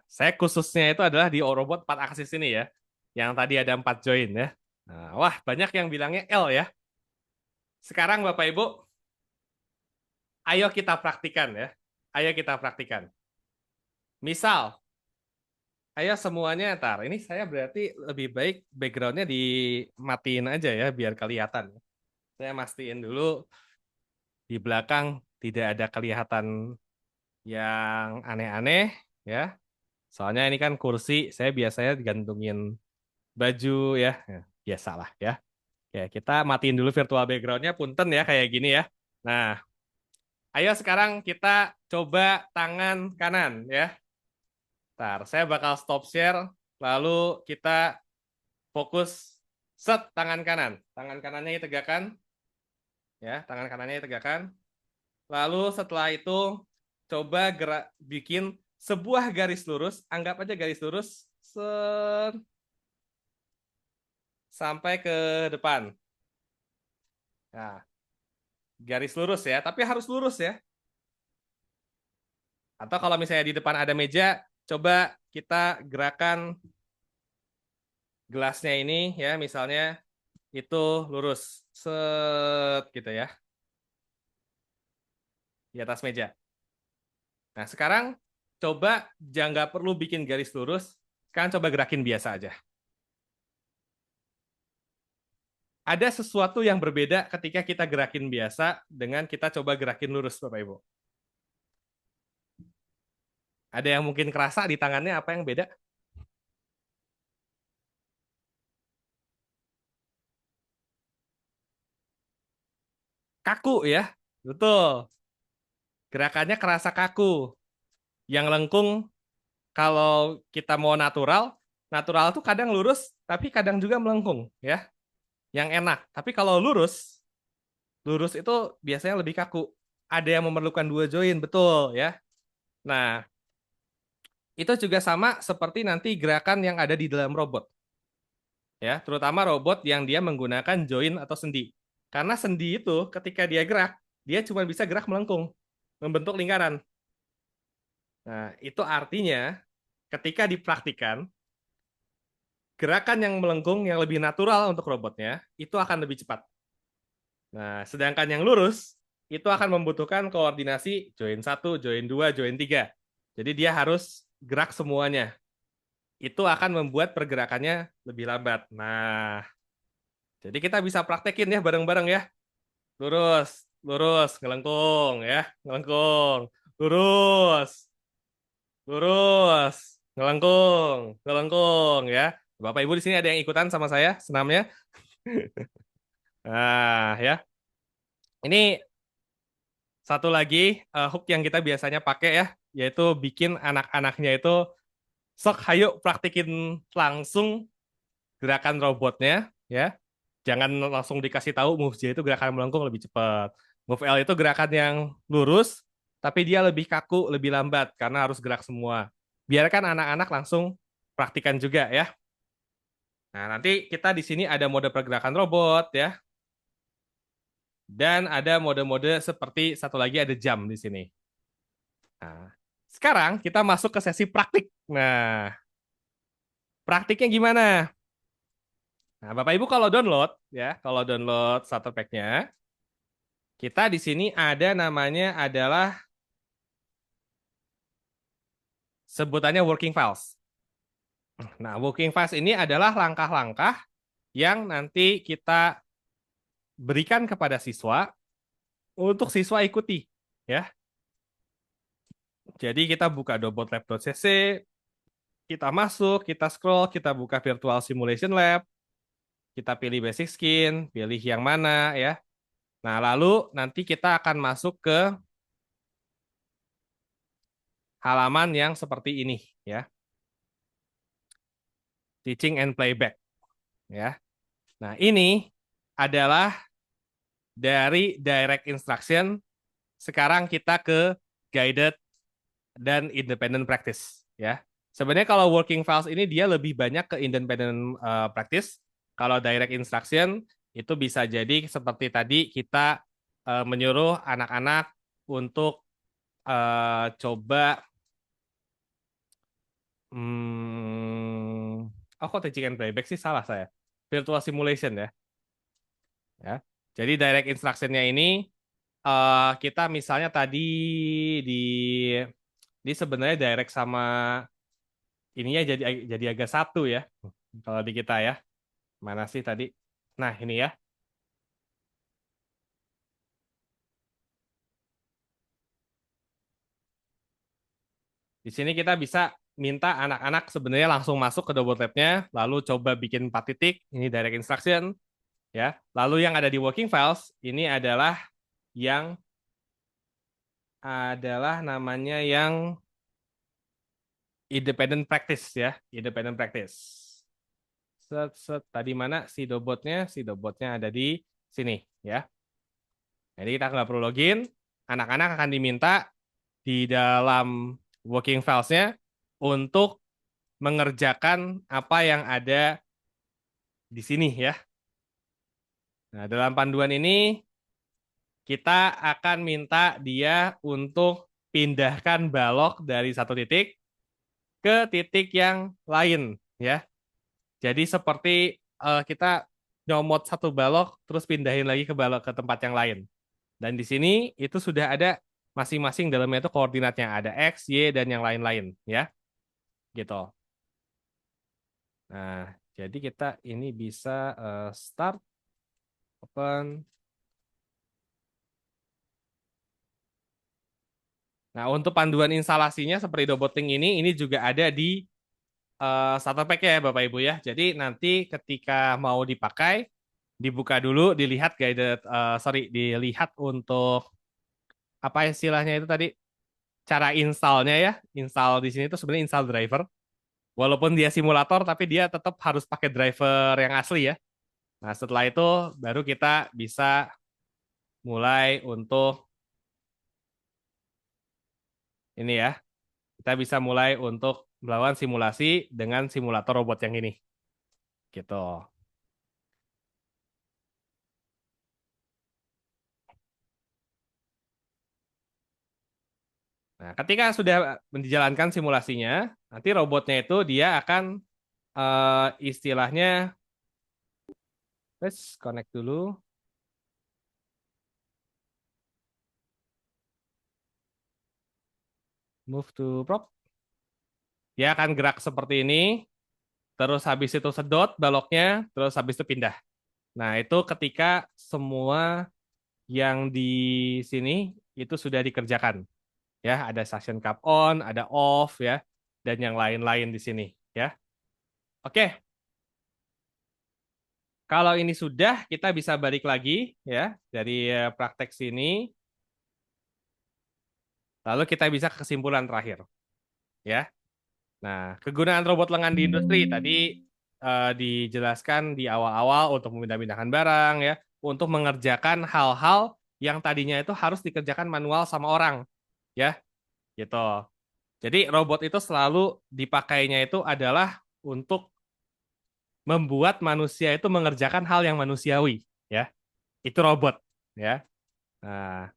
Saya khususnya itu adalah di robot 4 aksis ini ya. Yang tadi ada 4 join ya. Nah, wah, banyak yang bilangnya L ya. Sekarang Bapak Ibu, ayo kita praktikan ya. Ayo kita praktikan. Misal, ayo semuanya ntar. Ini saya berarti lebih baik backgroundnya dimatiin aja ya biar kelihatan. Saya mastiin dulu di belakang tidak ada kelihatan yang aneh-aneh ya. Soalnya ini kan kursi, saya biasanya digantungin baju ya. Ya, biasalah ya. Ya, kita matiin dulu virtual backgroundnya, punten ya kayak gini ya. Nah, ayo sekarang kita coba tangan kanan ya. Ntar, saya bakal stop share, lalu kita fokus set tangan kanan. Tangan kanannya ditegakkan, ya, tangan kanannya ditegakkan. Lalu setelah itu coba gerak bikin sebuah garis lurus, anggap aja garis lurus set, sampai ke depan. Nah, garis lurus ya, tapi harus lurus ya. Atau kalau misalnya di depan ada meja, coba kita gerakan gelasnya ini ya, misalnya itu lurus set gitu ya di atas meja. Nah, sekarang coba jangan nggak perlu bikin garis lurus, sekarang coba gerakin biasa aja. Ada sesuatu yang berbeda ketika kita gerakin biasa dengan kita coba gerakin lurus, Bapak Ibu. Ada yang mungkin kerasa di tangannya apa yang beda? kaku ya. Betul. Gerakannya kerasa kaku. Yang lengkung kalau kita mau natural, natural tuh kadang lurus tapi kadang juga melengkung ya. Yang enak. Tapi kalau lurus, lurus itu biasanya lebih kaku. Ada yang memerlukan dua join, betul ya. Nah, itu juga sama seperti nanti gerakan yang ada di dalam robot. Ya, terutama robot yang dia menggunakan join atau sendi. Karena sendi itu ketika dia gerak, dia cuma bisa gerak melengkung, membentuk lingkaran. Nah, itu artinya ketika dipraktikkan, gerakan yang melengkung yang lebih natural untuk robotnya itu akan lebih cepat. Nah, sedangkan yang lurus itu akan membutuhkan koordinasi join 1, join 2, join 3. Jadi dia harus gerak semuanya. Itu akan membuat pergerakannya lebih lambat. Nah, jadi kita bisa praktekin ya bareng-bareng ya. Lurus, lurus, ngelengkung ya, ngelengkung. Lurus, lurus, ngelengkung, ngelengkung ya. Bapak Ibu di sini ada yang ikutan sama saya senamnya? Nah, ya. Ini satu lagi hook yang kita biasanya pakai ya, yaitu bikin anak-anaknya itu sok hayu praktikin langsung gerakan robotnya ya. Jangan langsung dikasih tahu move J itu gerakan melengkung lebih cepat. Move L itu gerakan yang lurus tapi dia lebih kaku, lebih lambat karena harus gerak semua. Biarkan anak-anak langsung praktikan juga ya. Nah, nanti kita di sini ada mode pergerakan robot ya. Dan ada mode-mode seperti satu lagi ada jam di sini. Nah, sekarang kita masuk ke sesi praktik. Nah, praktiknya gimana? Nah, Bapak Ibu kalau download ya, kalau download starter pack-nya, kita di sini ada namanya adalah sebutannya working files. Nah, working files ini adalah langkah-langkah yang nanti kita berikan kepada siswa untuk siswa ikuti ya. Jadi kita buka dobotlab.cc, kita masuk, kita scroll, kita buka virtual simulation lab, kita pilih basic skin, pilih yang mana ya. Nah, lalu nanti kita akan masuk ke halaman yang seperti ini ya. Teaching and playback ya. Nah, ini adalah dari direct instruction. Sekarang kita ke guided dan independent practice ya. Sebenarnya kalau working files ini dia lebih banyak ke independent practice. Kalau direct instruction itu bisa jadi seperti tadi kita menyuruh anak-anak untuk coba oh kok teaching and playback sih salah saya. Virtual simulation ya. Ya. Jadi direct instruction-nya ini kita misalnya tadi di sebenarnya direct sama ininya jadi agak satu ya. Kalau di kita ya. Mana sih tadi? Nah, ini ya. Di sini kita bisa minta anak-anak sebenarnya langsung masuk ke double tab-nya, lalu coba bikin 4 titik, ini direct instruction, ya. Lalu yang ada di working files, ini adalah namanya yang independent practice ya, independent practice. Tadi mana si dobotnya? Si dobotnya ada di sini ya. Jadi kita nggak perlu login, anak-anak akan diminta di dalam working files-nya untuk mengerjakan apa yang ada di sini ya. Nah, dalam panduan ini kita akan minta dia untuk pindahkan balok dari satu titik ke titik yang lain ya. Jadi seperti kita nyomot satu balok terus pindahin lagi ke balok ke tempat yang lain. Dan di sini itu sudah ada masing-masing dalamnya itu koordinatnya ada X, Y dan yang lain-lain ya. Gitu. Nah, jadi kita ini bisa start open. Nah, untuk panduan instalasinya seperti Doboting ini juga ada di starter pack ya Bapak Ibu ya. Jadi nanti ketika mau dipakai, dibuka dulu, dilihat guided, dilihat untuk apa istilahnya itu tadi, cara installnya ya. Install di sini itu sebenarnya install driver. Walaupun dia simulator, tapi dia tetap harus pakai driver yang asli ya. Nah, setelah itu baru kita bisa mulai untuk ini ya. Kita bisa mulai untuk melakukan simulasi dengan simulator robot yang ini. Gitu. Nah, ketika sudah menjalankan simulasinya, nanti robotnya itu dia akan istilahnya, let's connect dulu. Move to prop. Dia akan gerak seperti ini, terus habis itu sedot baloknya, terus habis itu pindah. Nah, itu ketika semua yang di sini itu sudah dikerjakan. Ya, ada suction cup on, ada off ya, dan yang lain-lain di sini ya. Oke, kalau ini sudah, kita bisa balik lagi ya dari praktek sini. Lalu kita bisa ke kesimpulan terakhir ya. Nah, kegunaan robot lengan di industri tadi dijelaskan di awal-awal untuk memindah-mindahkan barang ya, untuk mengerjakan hal-hal yang tadinya itu harus dikerjakan manual sama orang ya, gitu. Jadi robot itu selalu dipakainya itu adalah untuk membuat manusia itu mengerjakan hal yang manusiawi ya. Itu robot ya. Nah,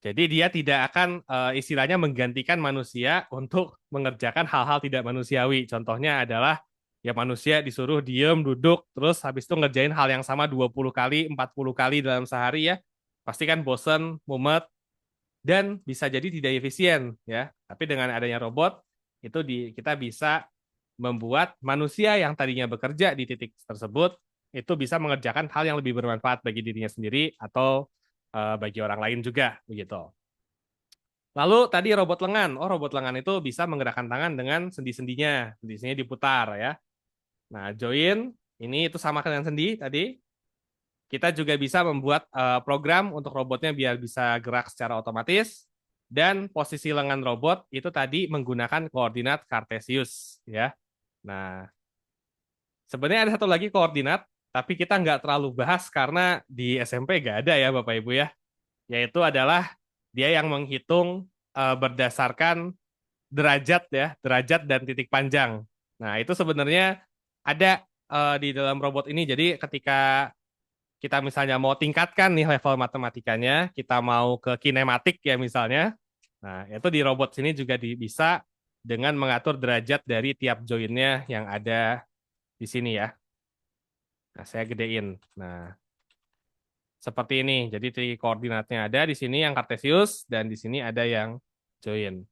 jadi dia tidak akan istilahnya menggantikan manusia untuk mengerjakan hal-hal tidak manusiawi. Contohnya adalah ya manusia disuruh diem, duduk, terus habis itu ngerjain hal yang sama 20 kali, 40 kali dalam sehari ya. Pasti kan bosen, mumet, dan bisa jadi tidak efisien ya. Tapi dengan adanya robot, itu kita bisa membuat manusia yang tadinya bekerja di titik tersebut, itu bisa mengerjakan hal yang lebih bermanfaat bagi dirinya sendiri atau bagi orang lain juga begitu. Lalu tadi robot lengan. Oh, robot lengan itu bisa menggerakkan tangan dengan sendi-sendinya. Sendi-sendinya diputar ya. Nah, join ini itu sama dengan sendi tadi. Kita juga bisa membuat program untuk robotnya biar bisa gerak secara otomatis. Dan posisi lengan robot itu tadi menggunakan koordinat Cartesius ya. Nah, sebenarnya ada satu lagi koordinat, tapi kita nggak terlalu bahas karena di SMP nggak ada ya Bapak Ibu ya. Yaitu adalah dia yang menghitung berdasarkan derajat ya, derajat dan titik panjang. Nah, itu sebenarnya ada di dalam robot ini. Jadi ketika kita misalnya mau tingkatkan nih level matematikanya, kita mau ke kinematik ya misalnya. Nah, itu di robot sini juga bisa dengan mengatur derajat dari tiap joinnya yang ada di sini ya. Nah, saya gedein. Nah, seperti ini. Jadi koordinatnya ada di sini yang Cartesius dan di sini ada yang join.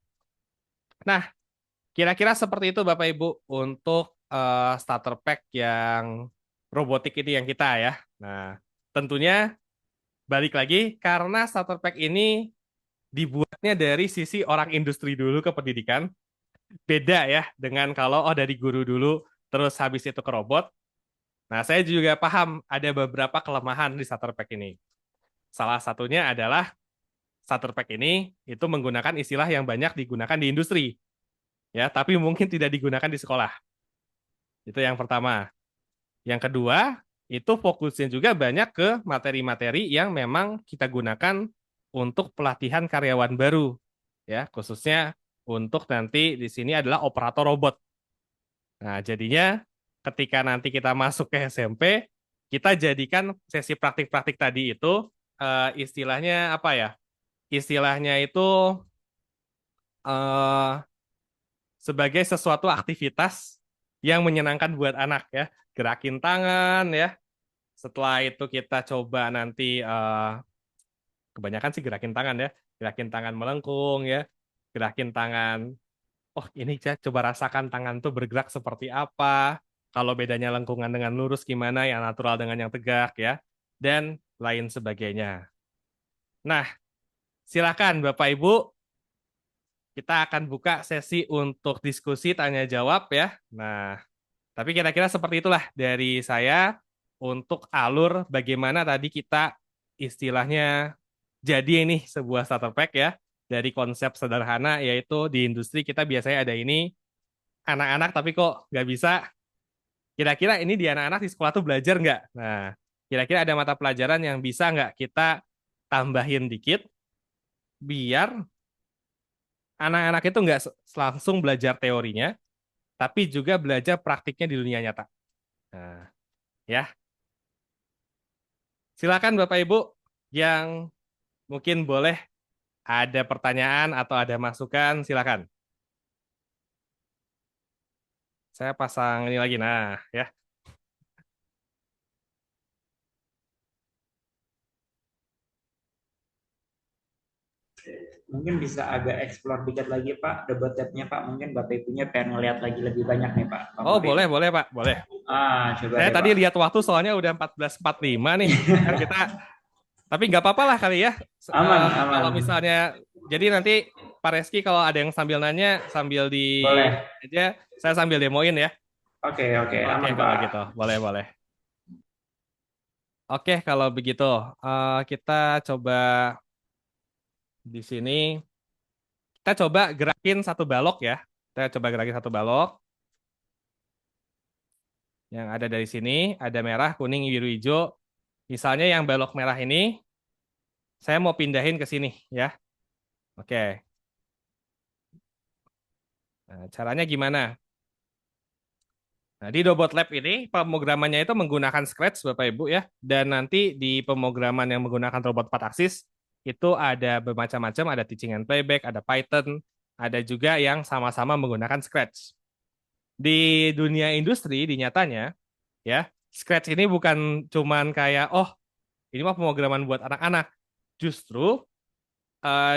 Nah, kira-kira seperti itu Bapak Ibu untuk starter pack yang robotik ini yang kita ya. Nah, tentunya balik lagi karena starter pack ini dibuatnya dari sisi orang industri dulu ke pendidikan. Beda ya dengan kalau dari guru dulu terus habis itu ke robot. Nah, saya juga paham ada beberapa kelemahan di starter pack ini. Salah satunya adalah starter pack ini itu menggunakan istilah yang banyak digunakan di industri, ya, tapi mungkin tidak digunakan di sekolah. Itu yang pertama. Yang kedua, itu fokusnya juga banyak ke materi-materi yang memang kita gunakan untuk pelatihan karyawan baru, ya, khususnya untuk nanti di sini adalah operator robot. Nah, jadinya ketika nanti kita masuk ke SMP, kita jadikan sesi praktik-praktik tadi itu istilahnya apa ya? Istilahnya itu eh, sebagai sesuatu aktivitas yang menyenangkan buat anak ya. Gerakin tangan ya. Setelah itu kita coba nanti kebanyakan sih gerakin tangan ya. Gerakin tangan melengkung ya. Gerakin tangan, oh ini saya coba rasakan tangan tuh bergerak seperti apa. Kalau bedanya lengkungan dengan lurus gimana, yang natural dengan yang tegak ya. Dan lain sebagainya. Nah, silakan Bapak Ibu, kita akan buka sesi untuk diskusi tanya jawab ya. Nah, tapi kira-kira seperti itulah dari saya untuk alur bagaimana tadi kita istilahnya jadi ini sebuah starter pack ya dari konsep sederhana yaitu di industri kita biasanya ada ini anak-anak tapi kok nggak bisa. Kira-kira ini di anak-anak di sekolah tuh belajar nggak? Nah, kira-kira ada mata pelajaran yang bisa nggak kita tambahin dikit biar anak-anak itu nggak langsung belajar teorinya, tapi juga belajar praktiknya di dunia nyata. Nah, ya, silakan Bapak Ibu yang mungkin boleh ada pertanyaan atau ada masukan, silakan. Saya pasang ini lagi, nah, ya. Mungkin bisa agak explore dikit lagi Pak, double tap-nya Pak. Mungkin Bapak Ibunya pengen ngeliat lagi lebih banyak nih Pak. Oh, Favorit. boleh Pak, boleh. Coba Saya deh tadi Pak. lihat waktu soalnya udah 14.45 nih. Kan kita, tapi nggak apa-apa lah kali ya. Aman, Kalau aman. misalnya, jadi nanti Pak Reski kalau ada yang sambil nanya, sambil di Boleh. aja, saya sambil demoin ya. Oke, Oke, aman kalau Pak. gitu, boleh. Oke, kalau begitu, kita coba di sini, kita coba gerakin satu balok ya. Kita coba gerakin satu balok. Yang ada dari sini, ada merah, kuning, biru, hijau. Misalnya yang balok merah ini, saya mau pindahin ke sini ya. Oke. Nah, caranya gimana? Nah, di Dobot Lab ini pemrogramannya itu menggunakan Scratch Bapak Ibu ya. Dan nanti di pemrograman yang menggunakan robot 4 aksis itu ada bermacam-macam, ada teaching and playback, ada Python, ada juga yang sama-sama menggunakan Scratch. Di dunia industri di nyatanya ya, Scratch ini bukan cuman kayak oh, ini mah pemrograman buat anak-anak. Justru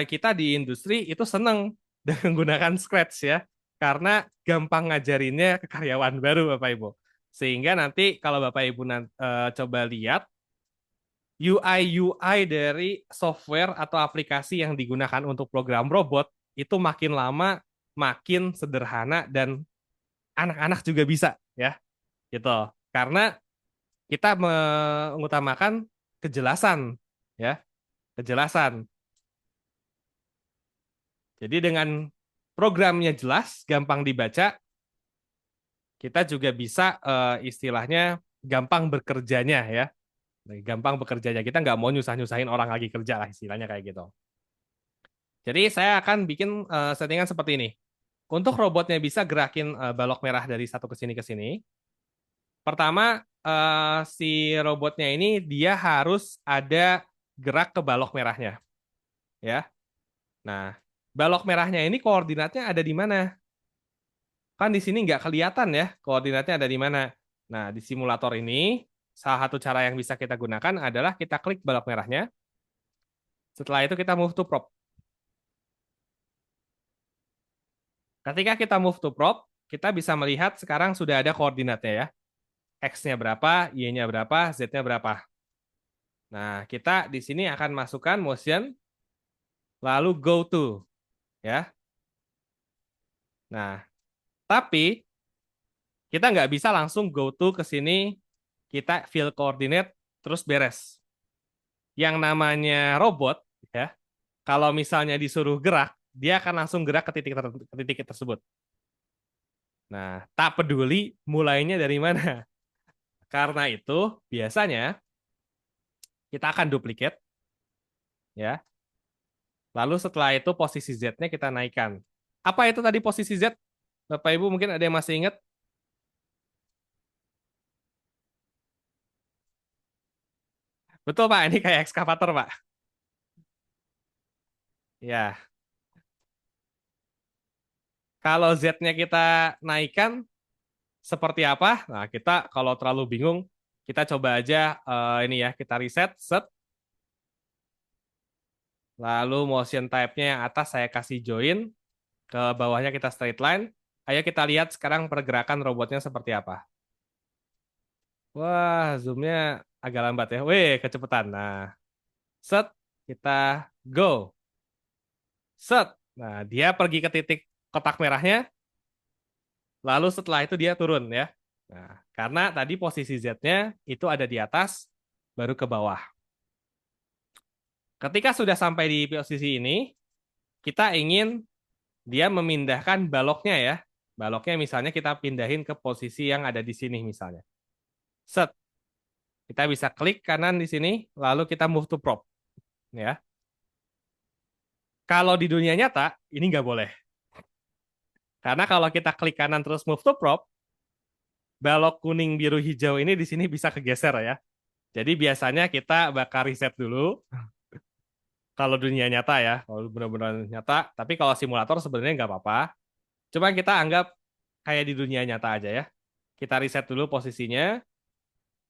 kita di industri itu seneng dengan menggunakan Scratch ya, karena gampang ngajarinnya ke karyawan baru Bapak Ibu. Sehingga nanti kalau Bapak Ibu coba lihat UI dari software atau aplikasi yang digunakan untuk program robot itu makin lama makin sederhana dan anak-anak juga bisa ya gitu. Karena kita mengutamakan kejelasan ya, kejelasan. Jadi dengan programnya jelas, gampang dibaca, kita juga bisa istilahnya gampang bekerjanya ya. Gampang bekerjanya. Kita nggak mau nyusah-nyusahin orang lagi kerja lah istilahnya kayak gitu. Jadi saya akan bikin settingan seperti ini. Untuk robotnya bisa gerakin balok merah dari satu ke sini ke sini. Pertama, si robotnya ini dia harus ada gerak ke balok merahnya. Ya. Nah, balok merahnya ini koordinatnya ada di mana? Kan di sini nggak kelihatan ya koordinatnya ada di mana. Nah, di simulator ini, salah satu cara yang bisa kita gunakan adalah kita klik balok merahnya. Setelah itu kita move to prop. Ketika kita move to prop, kita bisa melihat sekarang sudah ada koordinatnya ya. X-nya berapa, Y-nya berapa, Z-nya berapa. Nah, kita di sini akan masukkan motion, lalu go to. Ya. Nah, tapi kita nggak bisa langsung go to ke sini, kita fill coordinate, terus beres. Yang namanya robot, ya, kalau misalnya disuruh gerak, dia akan langsung gerak ke titik tersebut. Nah, tak peduli mulainya dari mana. Karena itu, biasanya kita akan duplicate, ya. Lalu setelah itu posisi Z-nya kita naikkan. Apa itu tadi posisi Z? Bapak Ibu mungkin ada yang masih ingat? Betul Pak, ini kayak ekskavator Pak. Ya, kalau Z-nya kita naikkan seperti apa? Nah, kita kalau terlalu bingung, kita coba aja ini ya, kita reset, set. Lalu motion type-nya yang atas saya kasih join, ke bawahnya kita straight line. Ayo kita lihat sekarang pergerakan robotnya seperti apa. Wah, zoomnya agak lambat ya. Wih, kecepatan. Nah, set, kita go. Set. Nah, dia pergi ke titik kotak merahnya, lalu setelah itu dia turun ya. Nah, karena tadi posisi Z-nya itu ada di atas, baru ke bawah. Ketika sudah sampai di posisi ini, kita ingin dia memindahkan baloknya ya. Baloknya misalnya kita pindahin ke posisi yang ada di sini misalnya. Set. Kita bisa klik kanan di sini, lalu kita move to prop. Ya. Kalau di dunia nyata, ini nggak boleh. Karena kalau kita klik kanan terus move to prop, balok kuning, biru, hijau ini di sini bisa kegeser ya. Jadi biasanya kita bakal reset dulu. Kalau dunia nyata ya, kalau benar-benar nyata. Tapi kalau simulator sebenarnya nggak apa-apa. Cuma kita anggap kayak di dunia nyata aja ya. Kita reset dulu posisinya.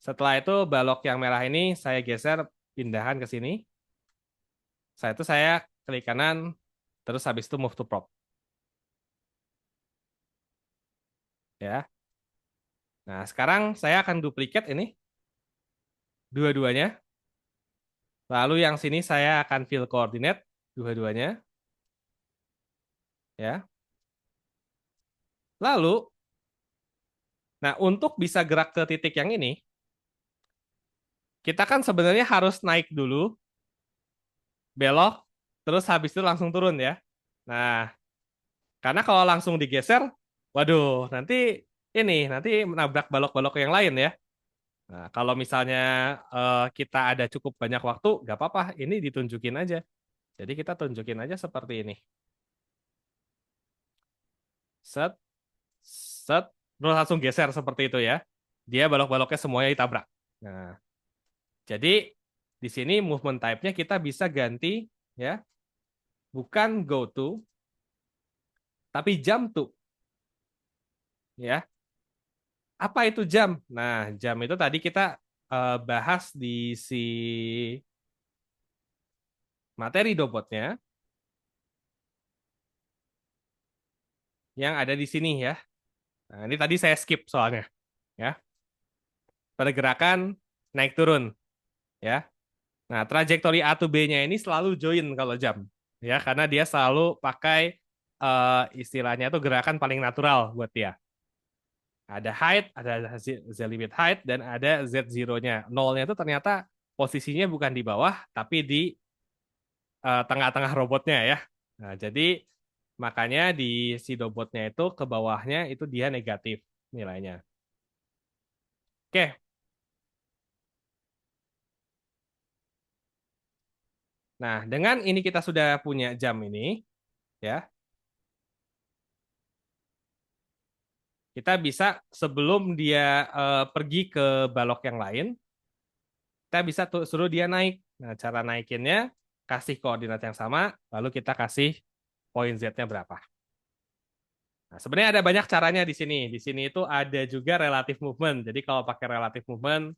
Setelah itu balok yang merah ini saya geser pindahan ke sini. Setelah itu saya klik kanan, terus habis itu move to prop. Ya. Nah, sekarang saya akan duplikat ini dua-duanya. Lalu yang sini saya akan fill coordinate dua-duanya. Ya. Lalu, nah untuk bisa gerak ke titik yang ini, kita kan sebenarnya harus naik dulu, belok, terus habis itu langsung turun ya. Nah, karena kalau langsung digeser, waduh, nanti menabrak balok-balok yang lain ya. Nah, kalau misalnya kita ada cukup banyak waktu, nggak apa-apa, ini ditunjukin aja. Jadi kita tunjukin aja seperti ini. Set, set, terus langsung geser seperti itu ya. Dia balok-baloknya semuanya ditabrak. Nah, jadi di sini movement type-nya kita bisa ganti ya, bukan go to, tapi jump to. Ya, apa itu jam? Nah, jam itu tadi kita bahas di si materi dobotnya yang ada di sini ya. Nah, ini tadi saya skip soalnya ya. Pergerakan naik turun ya. Nah, trajektori A to B-nya ini selalu join kalau jam ya, karena dia selalu pakai istilahnya itu gerakan paling natural buat dia. Ada height, ada Z limit height, dan ada Z zero-nya. Nolnya itu ternyata posisinya bukan di bawah, tapi di tengah-tengah robotnya ya. Nah, jadi makanya di si dobotnya itu ke bawahnya itu dia negatif nilainya. Oke, nah dengan ini kita sudah punya jam ini, ya, kita bisa sebelum dia pergi ke balok yang lain, kita bisa suruh dia naik. Nah, cara naikinnya kasih koordinat yang sama, lalu kita kasih poin Z-nya berapa. Nah, sebenarnya ada banyak caranya di sini. Di sini itu ada juga relative movement. Jadi kalau pakai relative movement,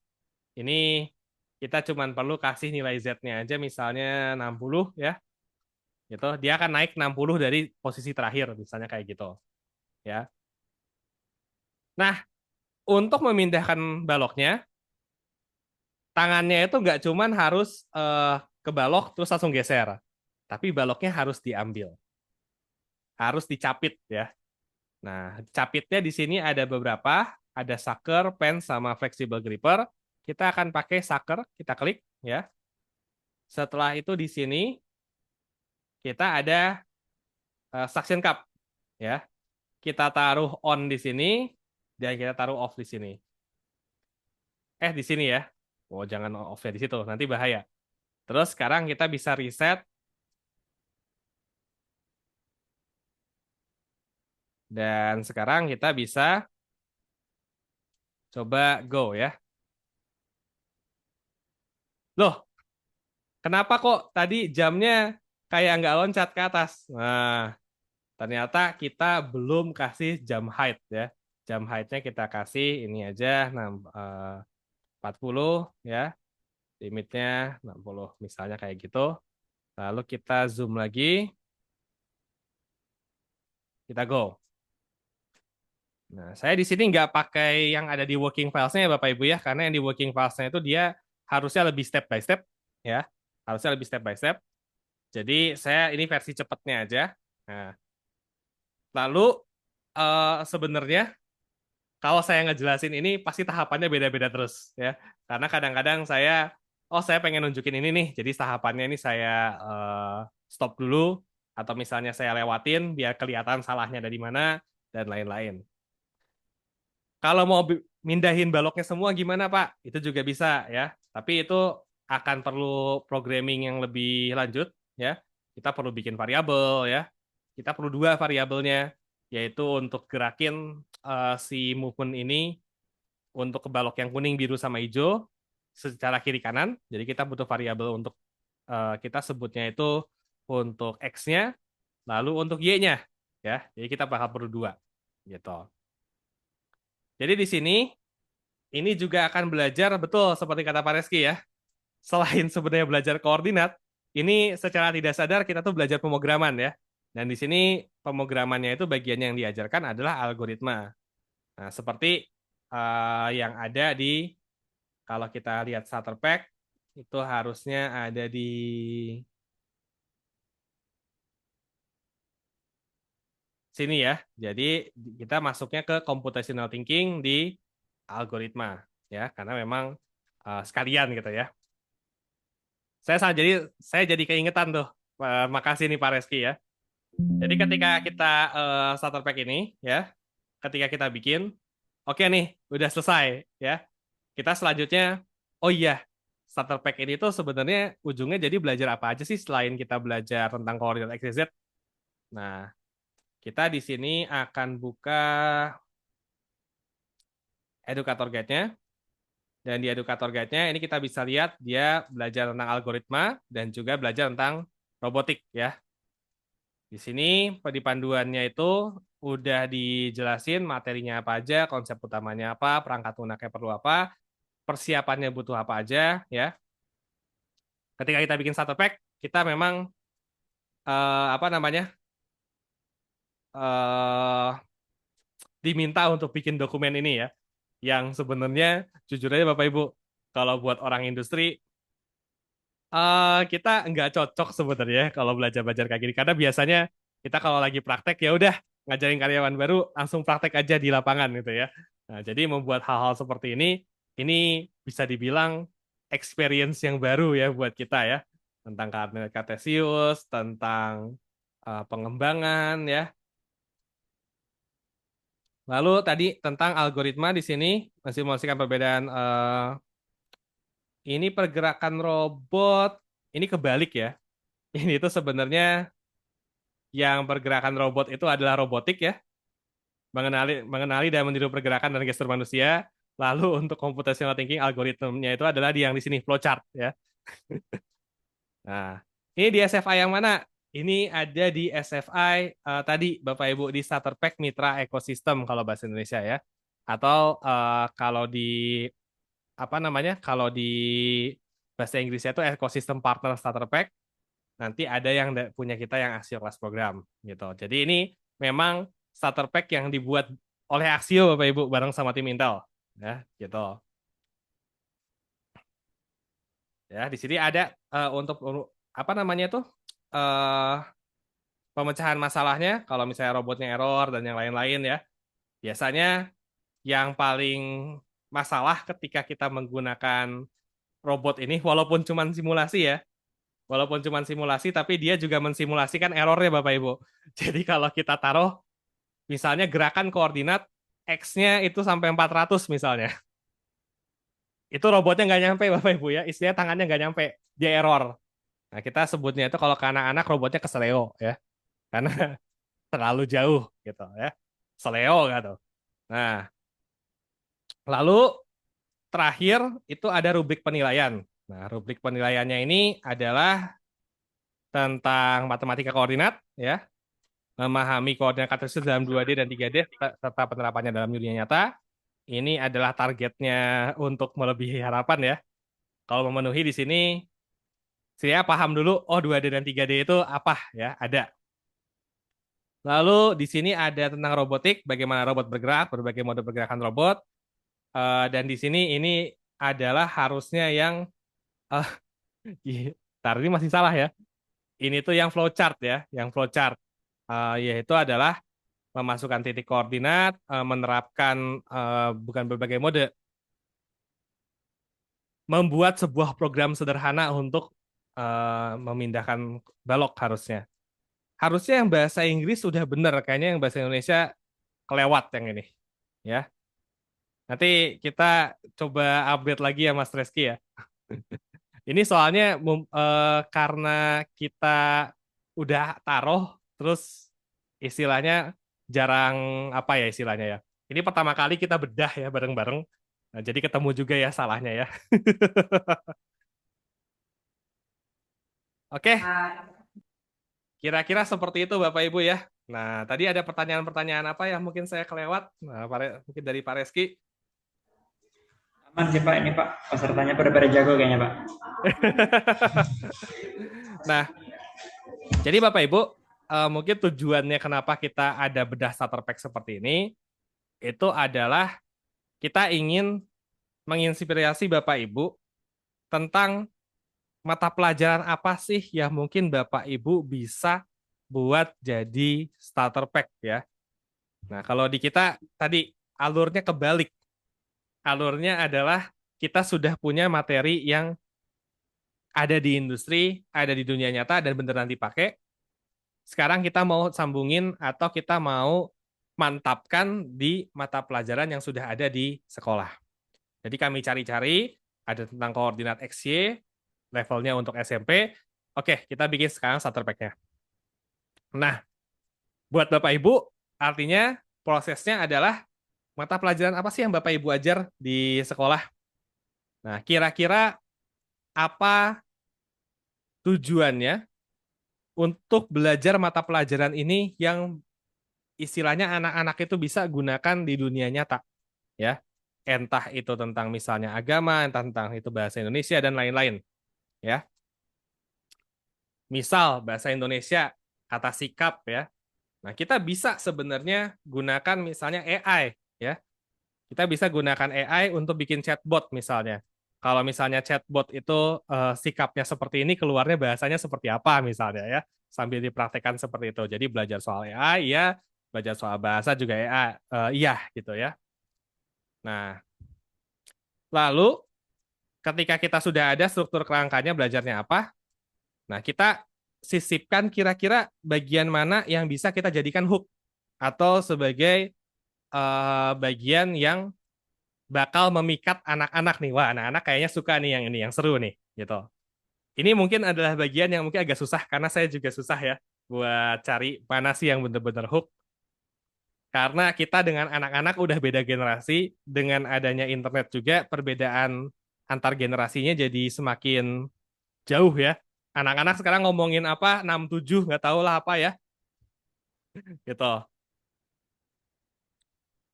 ini kita cuma perlu kasih nilai Z-nya aja misalnya 60 ya. Gitu. Dia akan naik 60 dari posisi terakhir misalnya kayak gitu, ya. Nah, untuk memindahkan baloknya, tangannya itu nggak cuman harus ke balok terus langsung geser. Tapi baloknya harus diambil. Harus dicapit ya. Nah, capitnya di sini ada beberapa, ada sucker, pen, sama flexible gripper. Kita akan pakai sucker, kita klik ya. Setelah itu di sini kita ada suction cup ya. Kita taruh on di sini dan kita taruh off di sini. Di sini ya. Oh, jangan off ya di situ, nanti bahaya. Terus sekarang kita bisa reset dan sekarang kita bisa coba go ya. Loh, kenapa kok tadi jamnya kayak nggak loncat ke atas? Nah, ternyata kita belum kasih jam height ya. Jam height-nya kita kasih ini aja 40 ya. Limitnya 60 misalnya kayak gitu. Lalu kita zoom lagi, kita go. Nah, saya di sini nggak pakai yang ada di working files-nya ya Bapak Ibu ya, karena yang di working files-nya itu dia harusnya lebih step by step ya. Harusnya lebih step by step. Jadi saya ini versi cepatnya aja. Nah, lalu sebenarnya kalau saya ngejelasin ini pasti tahapannya beda-beda terus ya. Karena kadang-kadang saya pengen nunjukin ini nih, jadi tahapannya ini saya stop dulu atau misalnya saya lewatin biar kelihatan salahnya dari mana dan lain-lain. Kalau mau mindahin baloknya semua gimana Pak? Itu juga bisa ya. Tapi itu akan perlu programming yang lebih lanjut ya. Kita perlu bikin variabel ya. Kita perlu dua variabelnya, yaitu untuk gerakin si movement ini untuk ke balok yang kuning, biru, sama hijau secara kiri kanan. Jadi kita butuh variabel untuk kita sebutnya itu untuk X-nya, lalu untuk Y-nya ya. Jadi kita bakal perlu dua gitu. Jadi di sini ini juga akan belajar betul seperti kata Pak Reski ya. Selain sebenarnya belajar koordinat, ini secara tidak sadar kita tuh belajar pemrograman ya. Dan di sini pemrogramannya itu bagian yang diajarkan adalah algoritma. Nah, seperti yang ada di kalau kita lihat starter pack itu harusnya ada di sini ya. Jadi kita masuknya ke computational thinking di algoritma ya, karena memang sekalian gitu ya. Saya jadi keingetan tuh. Makasih nih Pak Reski ya. Jadi ketika kita starter pack ini ya, ketika kita bikin, oke nih, udah selesai ya. Kita selanjutnya, oh iya, starter pack ini tuh sebenarnya ujungnya jadi belajar apa aja sih selain kita belajar tentang koordinat X, Y, Z. Nah, kita di sini akan buka educator guide-nya. Dan di educator guide-nya ini kita bisa lihat dia belajar tentang algoritma dan juga belajar tentang robotik ya. Di sini di panduannya itu udah dijelasin materinya apa aja, konsep utamanya apa, perangkat lunaknya perlu apa, persiapannya butuh apa aja ya. Ketika kita bikin starter pack, kita memang apa namanya? eh diminta untuk bikin dokumen ini ya. Yang sebenarnya jujur aja Bapak Ibu, kalau buat orang industri kita nggak cocok sebenarnya kalau belajar-belajar kayak gini karena biasanya kita kalau lagi praktek ya udah ngajarin karyawan baru langsung praktek aja di lapangan gitu ya. Nah, jadi membuat hal-hal seperti ini bisa dibilang experience yang baru ya buat kita ya tentang koordinat kartesius, tentang pengembangan ya. Lalu tadi tentang algoritma di sini masih memperhatikan perbedaan ini pergerakan robot ini kebalik ya. Ini tuh sebenarnya yang pergerakan robot itu adalah robotik ya, mengenali dan meniru pergerakan dan gestur manusia. Lalu untuk computational thinking algoritmnya itu adalah di yang di sini flowchart ya. Nah, ini di SFI yang mana? Ini ada di SFI tadi Bapak Ibu di starter pack mitra ekosistem kalau bahasa Indonesia ya. Atau kalau di apa namanya? Kalau di bahasa Inggrisnya itu ekosistem partner starter pack. Nanti ada yang punya kita yang Axio Class Program gitu. Jadi ini memang starter pack yang dibuat oleh Axio Bapak Ibu bareng sama tim Intel ya gitu. Ya, di sini ada untuk apa namanya tuh eh pemecahan masalahnya kalau misalnya robotnya error dan yang lain-lain ya. Biasanya yang paling masalah ketika kita menggunakan robot ini walaupun cuma simulasi ya. Walaupun cuma simulasi tapi dia juga mensimulasikan errornya Bapak Ibu. Jadi kalau kita taruh misalnya gerakan koordinat X-nya itu sampai 400 misalnya. Itu robotnya nggak nyampe Bapak Ibu ya. Istilahnya tangannya nggak nyampe. Dia error. Nah kita sebutnya itu kalau ke anak-anak robotnya keseleo ya. Karena terlalu jauh gitu ya. Seleo gitu. Nah lalu terakhir itu ada rubrik penilaian. Nah rubrik penilaiannya ini adalah tentang matematika koordinat ya. Memahami koordinat kartesius dalam 2D dan 3D serta penerapannya dalam dunia nyata. Ini adalah targetnya untuk melebihi harapan ya. Kalau memenuhi di sini, saya paham dulu, oh 2D dan 3D itu apa ya, ada. Lalu di sini ada tentang robotik, bagaimana robot bergerak, berbagai mode pergerakan robot. Dan di sini ini adalah harusnya yang, uh, tar ini masih salah ya. Ini tuh yang flowchart ya, yang flowchart. Yaitu adalah memasukkan titik koordinat, menerapkan bukan berbagai mode, membuat sebuah program sederhana untuk memindahkan balok harusnya. Harusnya yang bahasa Inggris sudah benar, kayaknya yang bahasa Indonesia kelewat yang ini. Ya. Nanti kita coba update lagi ya Mas Reski ya. Ini soalnya karena kita udah taruh, terus istilahnya jarang apa ya istilahnya ya. Ini pertama kali kita bedah ya bareng-bareng. Nah, jadi ketemu juga ya salahnya ya. Oke, kira-kira seperti itu Bapak Ibu ya. Nah, tadi ada pertanyaan-pertanyaan apa yang mungkin saya kelewat? Nah, mungkin dari Pak Reski. Aman sih Pak, ini Pak, pesertanya pada jago kayaknya Pak. Nah, jadi Bapak Ibu, mungkin tujuannya kenapa kita ada bedah starter pack seperti ini, itu adalah kita ingin menginspirasi Bapak Ibu tentang mata pelajaran apa sih yang mungkin Bapak Ibu bisa buat jadi starter pack ya. Nah, kalau di kita tadi alurnya kebalik. Alurnya adalah kita sudah punya materi yang ada di industri, ada di dunia nyata, dan beneran dipakai. Sekarang kita mau sambungin atau kita mau mantapkan di mata pelajaran yang sudah ada di sekolah. Jadi kami cari-cari, ada tentang koordinat XY, levelnya untuk SMP. Oke, kita bikin sekarang starter pack-nya. Nah, buat Bapak Ibu, artinya prosesnya adalah mata pelajaran apa sih yang Bapak Ibu ajar di sekolah? Nah, kira-kira apa tujuannya untuk belajar mata pelajaran ini yang istilahnya anak-anak itu bisa gunakan di dunia nyata, ya. Entah itu tentang misalnya agama, entah tentang itu bahasa Indonesia dan lain-lain, ya. Misal bahasa Indonesia kata sikap ya. Nah, kita bisa sebenarnya gunakan misalnya AI ya. Kita bisa gunakan AI untuk bikin chatbot misalnya. Kalau misalnya chatbot itu sikapnya seperti ini, keluarnya bahasanya seperti apa misalnya ya. Sambil dipraktekkan seperti itu. Jadi belajar soal AI ya, belajar soal bahasa juga AI iya gitu ya. Nah, lalu ketika kita sudah ada struktur kerangkanya belajarnya apa, nah kita sisipkan kira-kira bagian mana yang bisa kita jadikan hook atau sebagai bagian yang bakal memikat anak-anak nih. Wah, anak-anak kayaknya suka nih yang ini, yang seru nih, gitu. Ini mungkin adalah bagian yang mungkin agak susah karena saya juga susah ya buat cari mana sih yang benar-benar hook. Karena kita dengan anak-anak udah beda generasi, dengan adanya internet juga perbedaan antar generasinya jadi semakin jauh ya. Anak-anak sekarang ngomongin apa 67 nggak tahu lah apa ya. Gitu.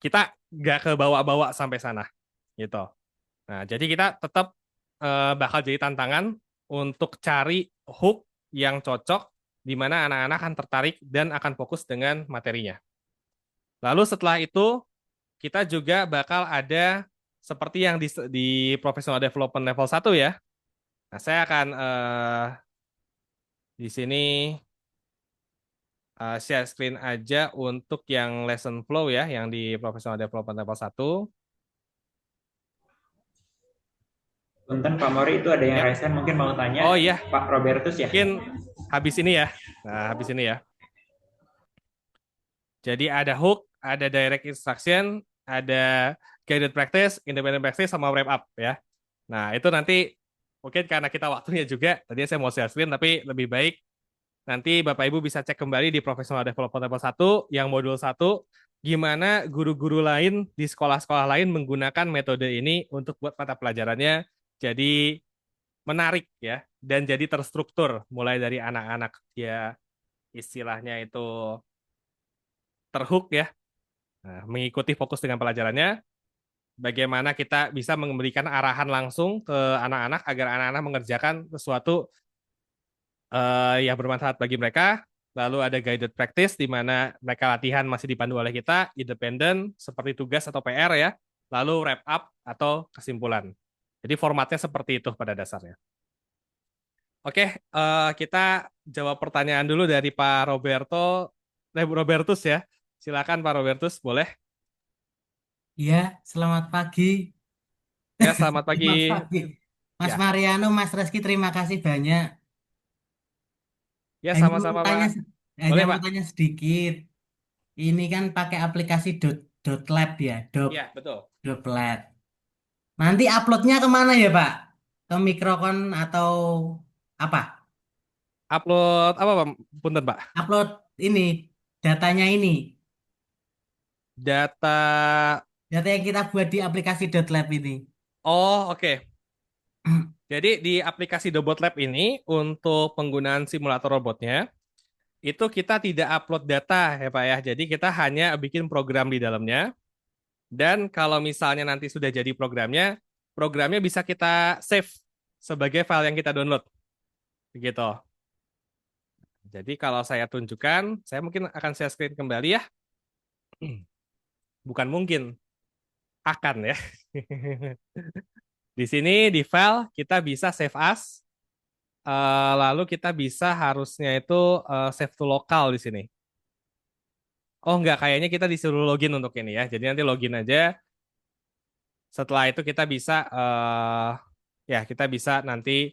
Kita nggak ke bawa-bawa sampai sana. Gitu. Nah, jadi kita tetap bakal jadi tantangan untuk cari hook yang cocok di mana anak-anak akan tertarik dan akan fokus dengan materinya. Lalu setelah itu kita juga bakal ada seperti yang di Professional Development level 1 ya. Nah, saya akan di sini share screen aja untuk yang lesson flow ya, yang di Professional Development level 1. Punten Pak Mori, itu ada yang Ya. raise hand, mungkin mau tanya. Oh iya, Pak Robertus ya. mungkin habis ini ya. Nah, habis ini ya. Jadi ada hook, ada direct instruction, ada guided practice, independent practice, sama wrap up ya. Nah, itu nanti mungkin karena kita waktunya juga, tadi saya mau share screen, tapi lebih baik nanti Bapak Ibu bisa cek kembali di Professional Development Level 1, yang modul 1, gimana guru-guru lain di sekolah-sekolah lain menggunakan metode ini untuk buat mata pelajarannya jadi menarik ya, dan jadi terstruktur, mulai dari anak-anak ya istilahnya itu terhook ya, nah, mengikuti fokus dengan pelajarannya, bagaimana kita bisa memberikan arahan langsung ke anak-anak agar anak-anak mengerjakan sesuatu yang bermanfaat bagi mereka. Lalu ada guided practice di mana mereka latihan masih dipandu oleh kita, independen seperti tugas atau PR ya. Lalu wrap up atau kesimpulan. Jadi formatnya seperti itu pada dasarnya. Oke, kita jawab pertanyaan dulu dari Pak Robertus ya. Silakan Pak Robertus, boleh? Ya, selamat pagi. Ya, selamat pagi. Selamat pagi. Mas Ya, Mariano, Mas Reski, terima kasih banyak. ya Hanya mau sama-sama tanya, Pak. hanya Boleh mau Pak? tanya sedikit. Ini kan pakai aplikasi dot lab ya, Ya, betul. dot lab. Nanti uploadnya kemana ya, Pak? Ke Microcon atau apa? Upload apa Pak? Punten Pak. Upload ini, datanya ini. Data. Data yang kita buat di aplikasi dot lab ini. Oh, oke. Jadi di aplikasi Dobot Lab ini untuk penggunaan simulator robotnya itu kita tidak upload data ya Pak ya. Jadi kita hanya bikin program di dalamnya dan kalau misalnya nanti sudah jadi programnya, programnya bisa kita save sebagai file yang kita download. Begitu. Jadi kalau saya tunjukkan, saya mungkin akan share screen kembali ya. Bukan mungkin, akan ya. Di sini di file kita bisa save as. Lalu kita bisa harusnya itu save to lokal di sini. Oh enggak, kayaknya kita disuruh login untuk ini ya. Jadi nanti login aja. Setelah itu kita bisa ya kita bisa nanti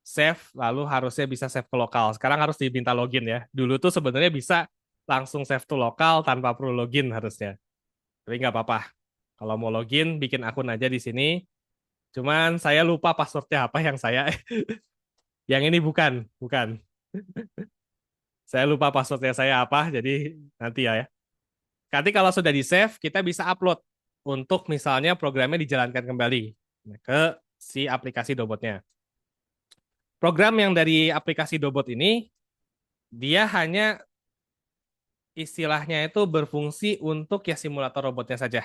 save, lalu harusnya bisa save ke lokal. Sekarang harus diminta login ya. Dulu tuh sebenarnya bisa langsung save to lokal tanpa perlu login harusnya. Tapi nggak apa-apa. Kalau mau login, bikin akun aja di sini. Cuman saya lupa passwordnya apa yang saya. Yang ini bukan. Saya lupa passwordnya saya apa, jadi nanti ya. Nanti kalau sudah di save, kita bisa upload untuk misalnya programnya dijalankan kembali ke si aplikasi Dobotnya. Program yang dari aplikasi Dobot ini, dia hanya istilahnya itu berfungsi untuk ya simulator robotnya saja.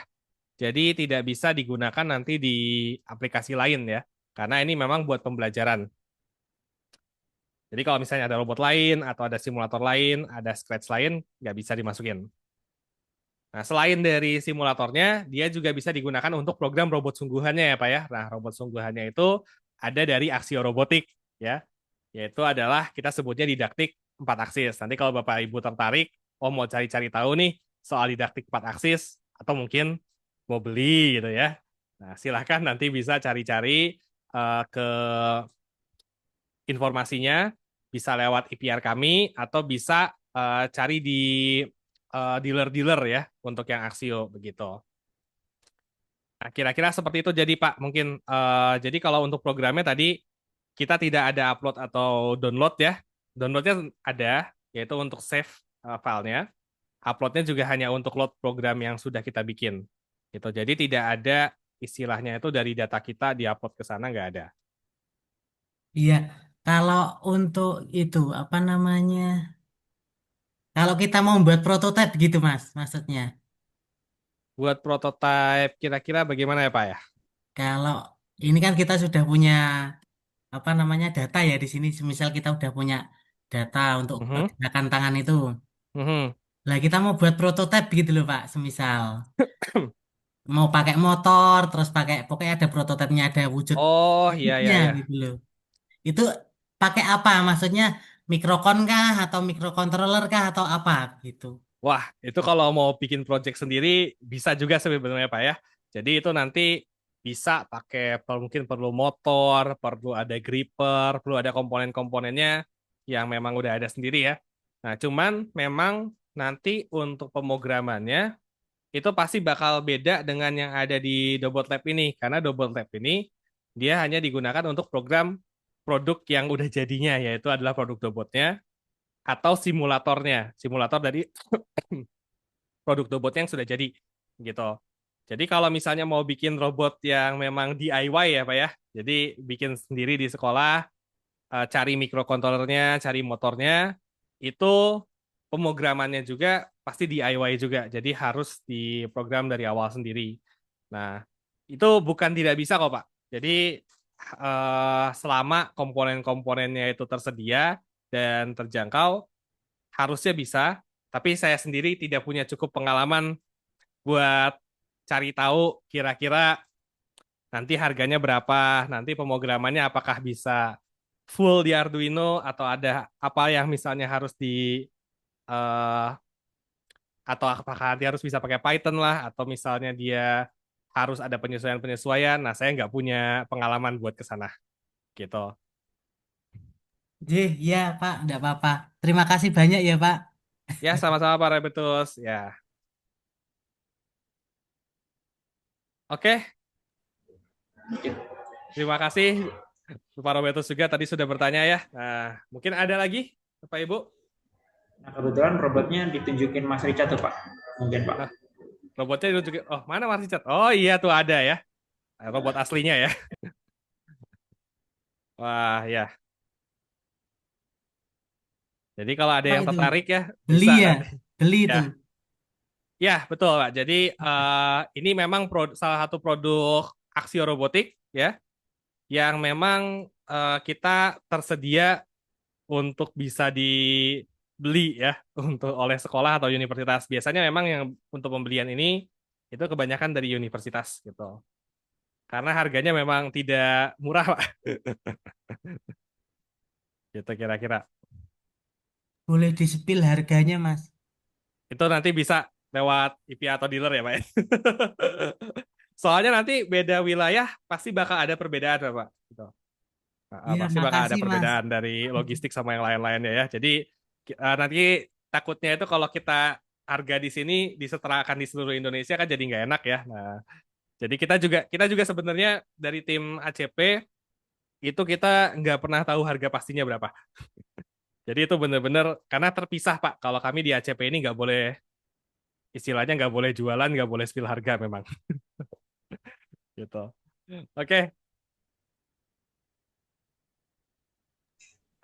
Jadi tidak bisa digunakan nanti di aplikasi lain ya, karena ini memang buat pembelajaran. Jadi kalau misalnya ada robot lain atau ada simulator lain, ada scratch lain, nggak bisa dimasukin. Nah, selain dari simulatornya, dia juga bisa digunakan untuk program robot sungguhannya ya Pak ya. Nah, robot sungguhannya itu ada dari Axio Robotik ya, yaitu adalah kita sebutnya didaktik 4 aksis. Nanti kalau Bapak Ibu tertarik, oh mau cari-cari tahu nih soal didaktik 4 aksis, atau mungkin mau beli gitu ya. Nah, silahkan nanti bisa cari-cari ke informasinya, bisa lewat IPR kami, atau bisa cari di dealer-dealer ya untuk yang Axio begitu. Nah, kira-kira seperti itu jadi Pak. Mungkin jadi kalau untuk programnya tadi kita tidak ada upload atau download ya. Downloadnya ada yaitu untuk save filenya. Uploadnya juga hanya untuk load program yang sudah kita bikin. Gitu. Jadi tidak ada istilahnya itu dari data kita diupload ke sana nggak ada. Iya, kalau untuk itu apa namanya? Kalau kita mau buat prototipe gitu, Mas, maksudnya. Buat prototype kira-kira bagaimana ya Pak ya? Kalau ini kan kita sudah punya apa namanya data ya di sini. Misal kita udah punya data untuk Mhm, pergerakan tangan itu. mhm. Lah kita mau buat prototipe gitu loh, Pak. Semisal mau pakai motor, terus pakai pokoknya ada prototipenya, ada wujud Oh iya iya fisiknya iya. gitu loh. Itu pakai apa? Maksudnya mikrokon kah atau mikrokontroler kah atau apa gitu? Wah, itu kalau mau bikin project sendiri bisa juga sebenarnya Pak ya. Jadi itu nanti bisa pakai mungkin perlu motor, perlu ada gripper, perlu ada komponen-komponennya yang memang udah ada sendiri ya. Nah, cuman memang nanti untuk pemrogramannya itu pasti bakal beda dengan yang ada di Dobot Lab ini karena Dobot Lab ini dia hanya digunakan untuk program produk yang udah jadinya yaitu adalah produk Dobotnya atau simulatornya, simulator dari produk robotnya yang sudah jadi gitu. Jadi kalau misalnya mau bikin robot yang memang DIY ya Pak ya, jadi bikin sendiri di sekolah, cari mikrokontrolernya, cari motornya, itu pemrogramannya juga pasti DIY juga. Jadi harus diprogram dari awal sendiri. Nah, itu bukan tidak bisa kok Pak. Jadi selama komponen-komponennya itu tersedia dan terjangkau, harusnya bisa, tapi saya sendiri tidak punya cukup pengalaman buat cari tahu kira-kira nanti harganya berapa, nanti pemrogramannya apakah bisa full di Arduino atau ada apa yang misalnya harus di eh, atau apakah nanti harus bisa pakai Python lah, atau misalnya dia harus ada penyesuaian-penyesuaian. Nah, saya nggak punya pengalaman buat ke sana gitu. Ya Pak, enggak apa-apa. Terima kasih banyak ya Pak. Ya, sama-sama Pak Rebetus. Ya, oke. Terima kasih Pak Robertus juga tadi sudah bertanya ya. Nah, mungkin ada lagi Bapak Ibu. Nah, kebetulan robotnya ditunjukin Mas Richard tuh Pak. Mungkin Pak. Nah, robotnya itu juga. Oh, mana Mas Richard? Oh iya tuh ada ya. Robot aslinya ya. Wah, ya. Jadi kalau ada Pak yang itu tertarik ya beli bisa ya, nanti. beli itu. Ya, ya betul Pak. Jadi ini memang salah satu produk Axio Robotik ya, yang memang kita tersedia untuk bisa dibeli ya untuk oleh sekolah atau universitas. Biasanya memang yang untuk pembelian ini itu kebanyakan dari universitas gitu. Karena harganya memang tidak murah, Pak. Gitu kira-kira. Boleh di-spill harganya Mas. Itu nanti bisa lewat IP atau dealer ya, Pak. Soalnya nanti beda wilayah pasti bakal ada perbedaan, Pak. Gitu. Iya, Pasti bakal ada makasih Mas. perbedaan dari logistik sama yang lain-lainnya ya. Jadi nanti takutnya itu kalau kita harga di sini disetarakan di seluruh Indonesia kan jadi nggak enak ya. Nah, jadi kita juga sebenarnya dari tim ACP itu kita nggak pernah tahu harga pastinya berapa. Jadi itu benar-benar karena terpisah Pak. Kalau kami di ACP ini nggak boleh istilahnya nggak boleh jualan, nggak boleh spill harga memang. Gitu. Oke,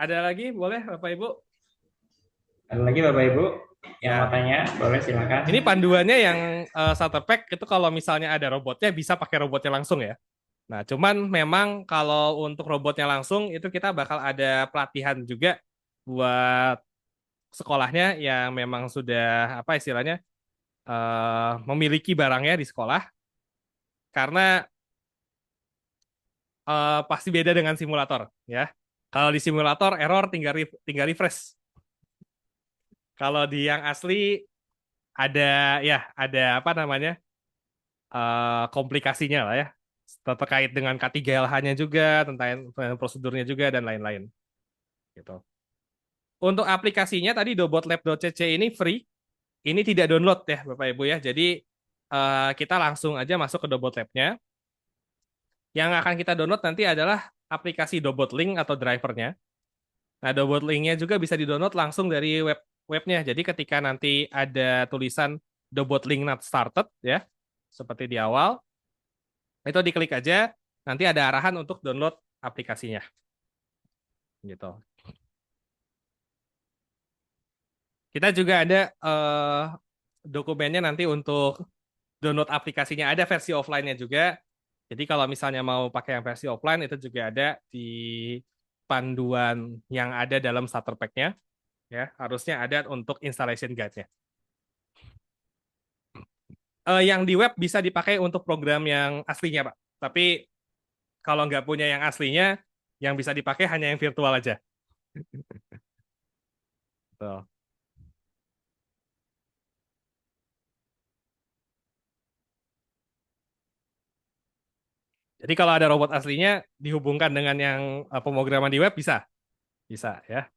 ada lagi boleh Bapak Ibu? Ada lagi Bapak Ibu yang Ya. mau tanya, boleh silakan. Ini panduannya yang starter pack itu kalau misalnya ada robotnya bisa pakai robotnya langsung ya. Nah, cuman memang kalau untuk robotnya langsung itu kita bakal ada pelatihan juga buat sekolahnya yang memang sudah apa istilahnya memiliki barangnya di sekolah karena pasti beda dengan simulator ya. Kalau di simulator error tinggal refresh. Kalau di yang asli ada ya ada apa namanya komplikasinya lah ya terkait dengan K3LH-nya juga tentang prosedurnya juga dan lain-lain gitu. Untuk aplikasinya tadi dobotlab.cc ini free, ini tidak download ya Bapak Ibu ya. Jadi kita langsung aja masuk ke Dobotlab-nya. Yang akan kita download nanti adalah aplikasi Dobotlink atau drivernya. Nah, Dobotlink-nya juga bisa di-download langsung dari webnya. Jadi ketika nanti ada tulisan Dobotlink not started ya, seperti di awal, itu diklik aja, nanti ada arahan untuk download aplikasinya. Gitu. Kita juga ada dokumennya nanti untuk download aplikasinya, ada versi offline-nya juga. Jadi kalau misalnya mau pakai yang versi offline itu juga ada di panduan yang ada dalam starter pack-nya. Ya, harusnya ada untuk installation guide-nya. Yang di web bisa dipakai untuk program yang aslinya, Pak. Tapi kalau nggak punya yang aslinya, yang bisa dipakai hanya yang virtual aja. Tuh. Jadi kalau ada robot aslinya dihubungkan dengan yang pemrograman di web bisa, bisa ya.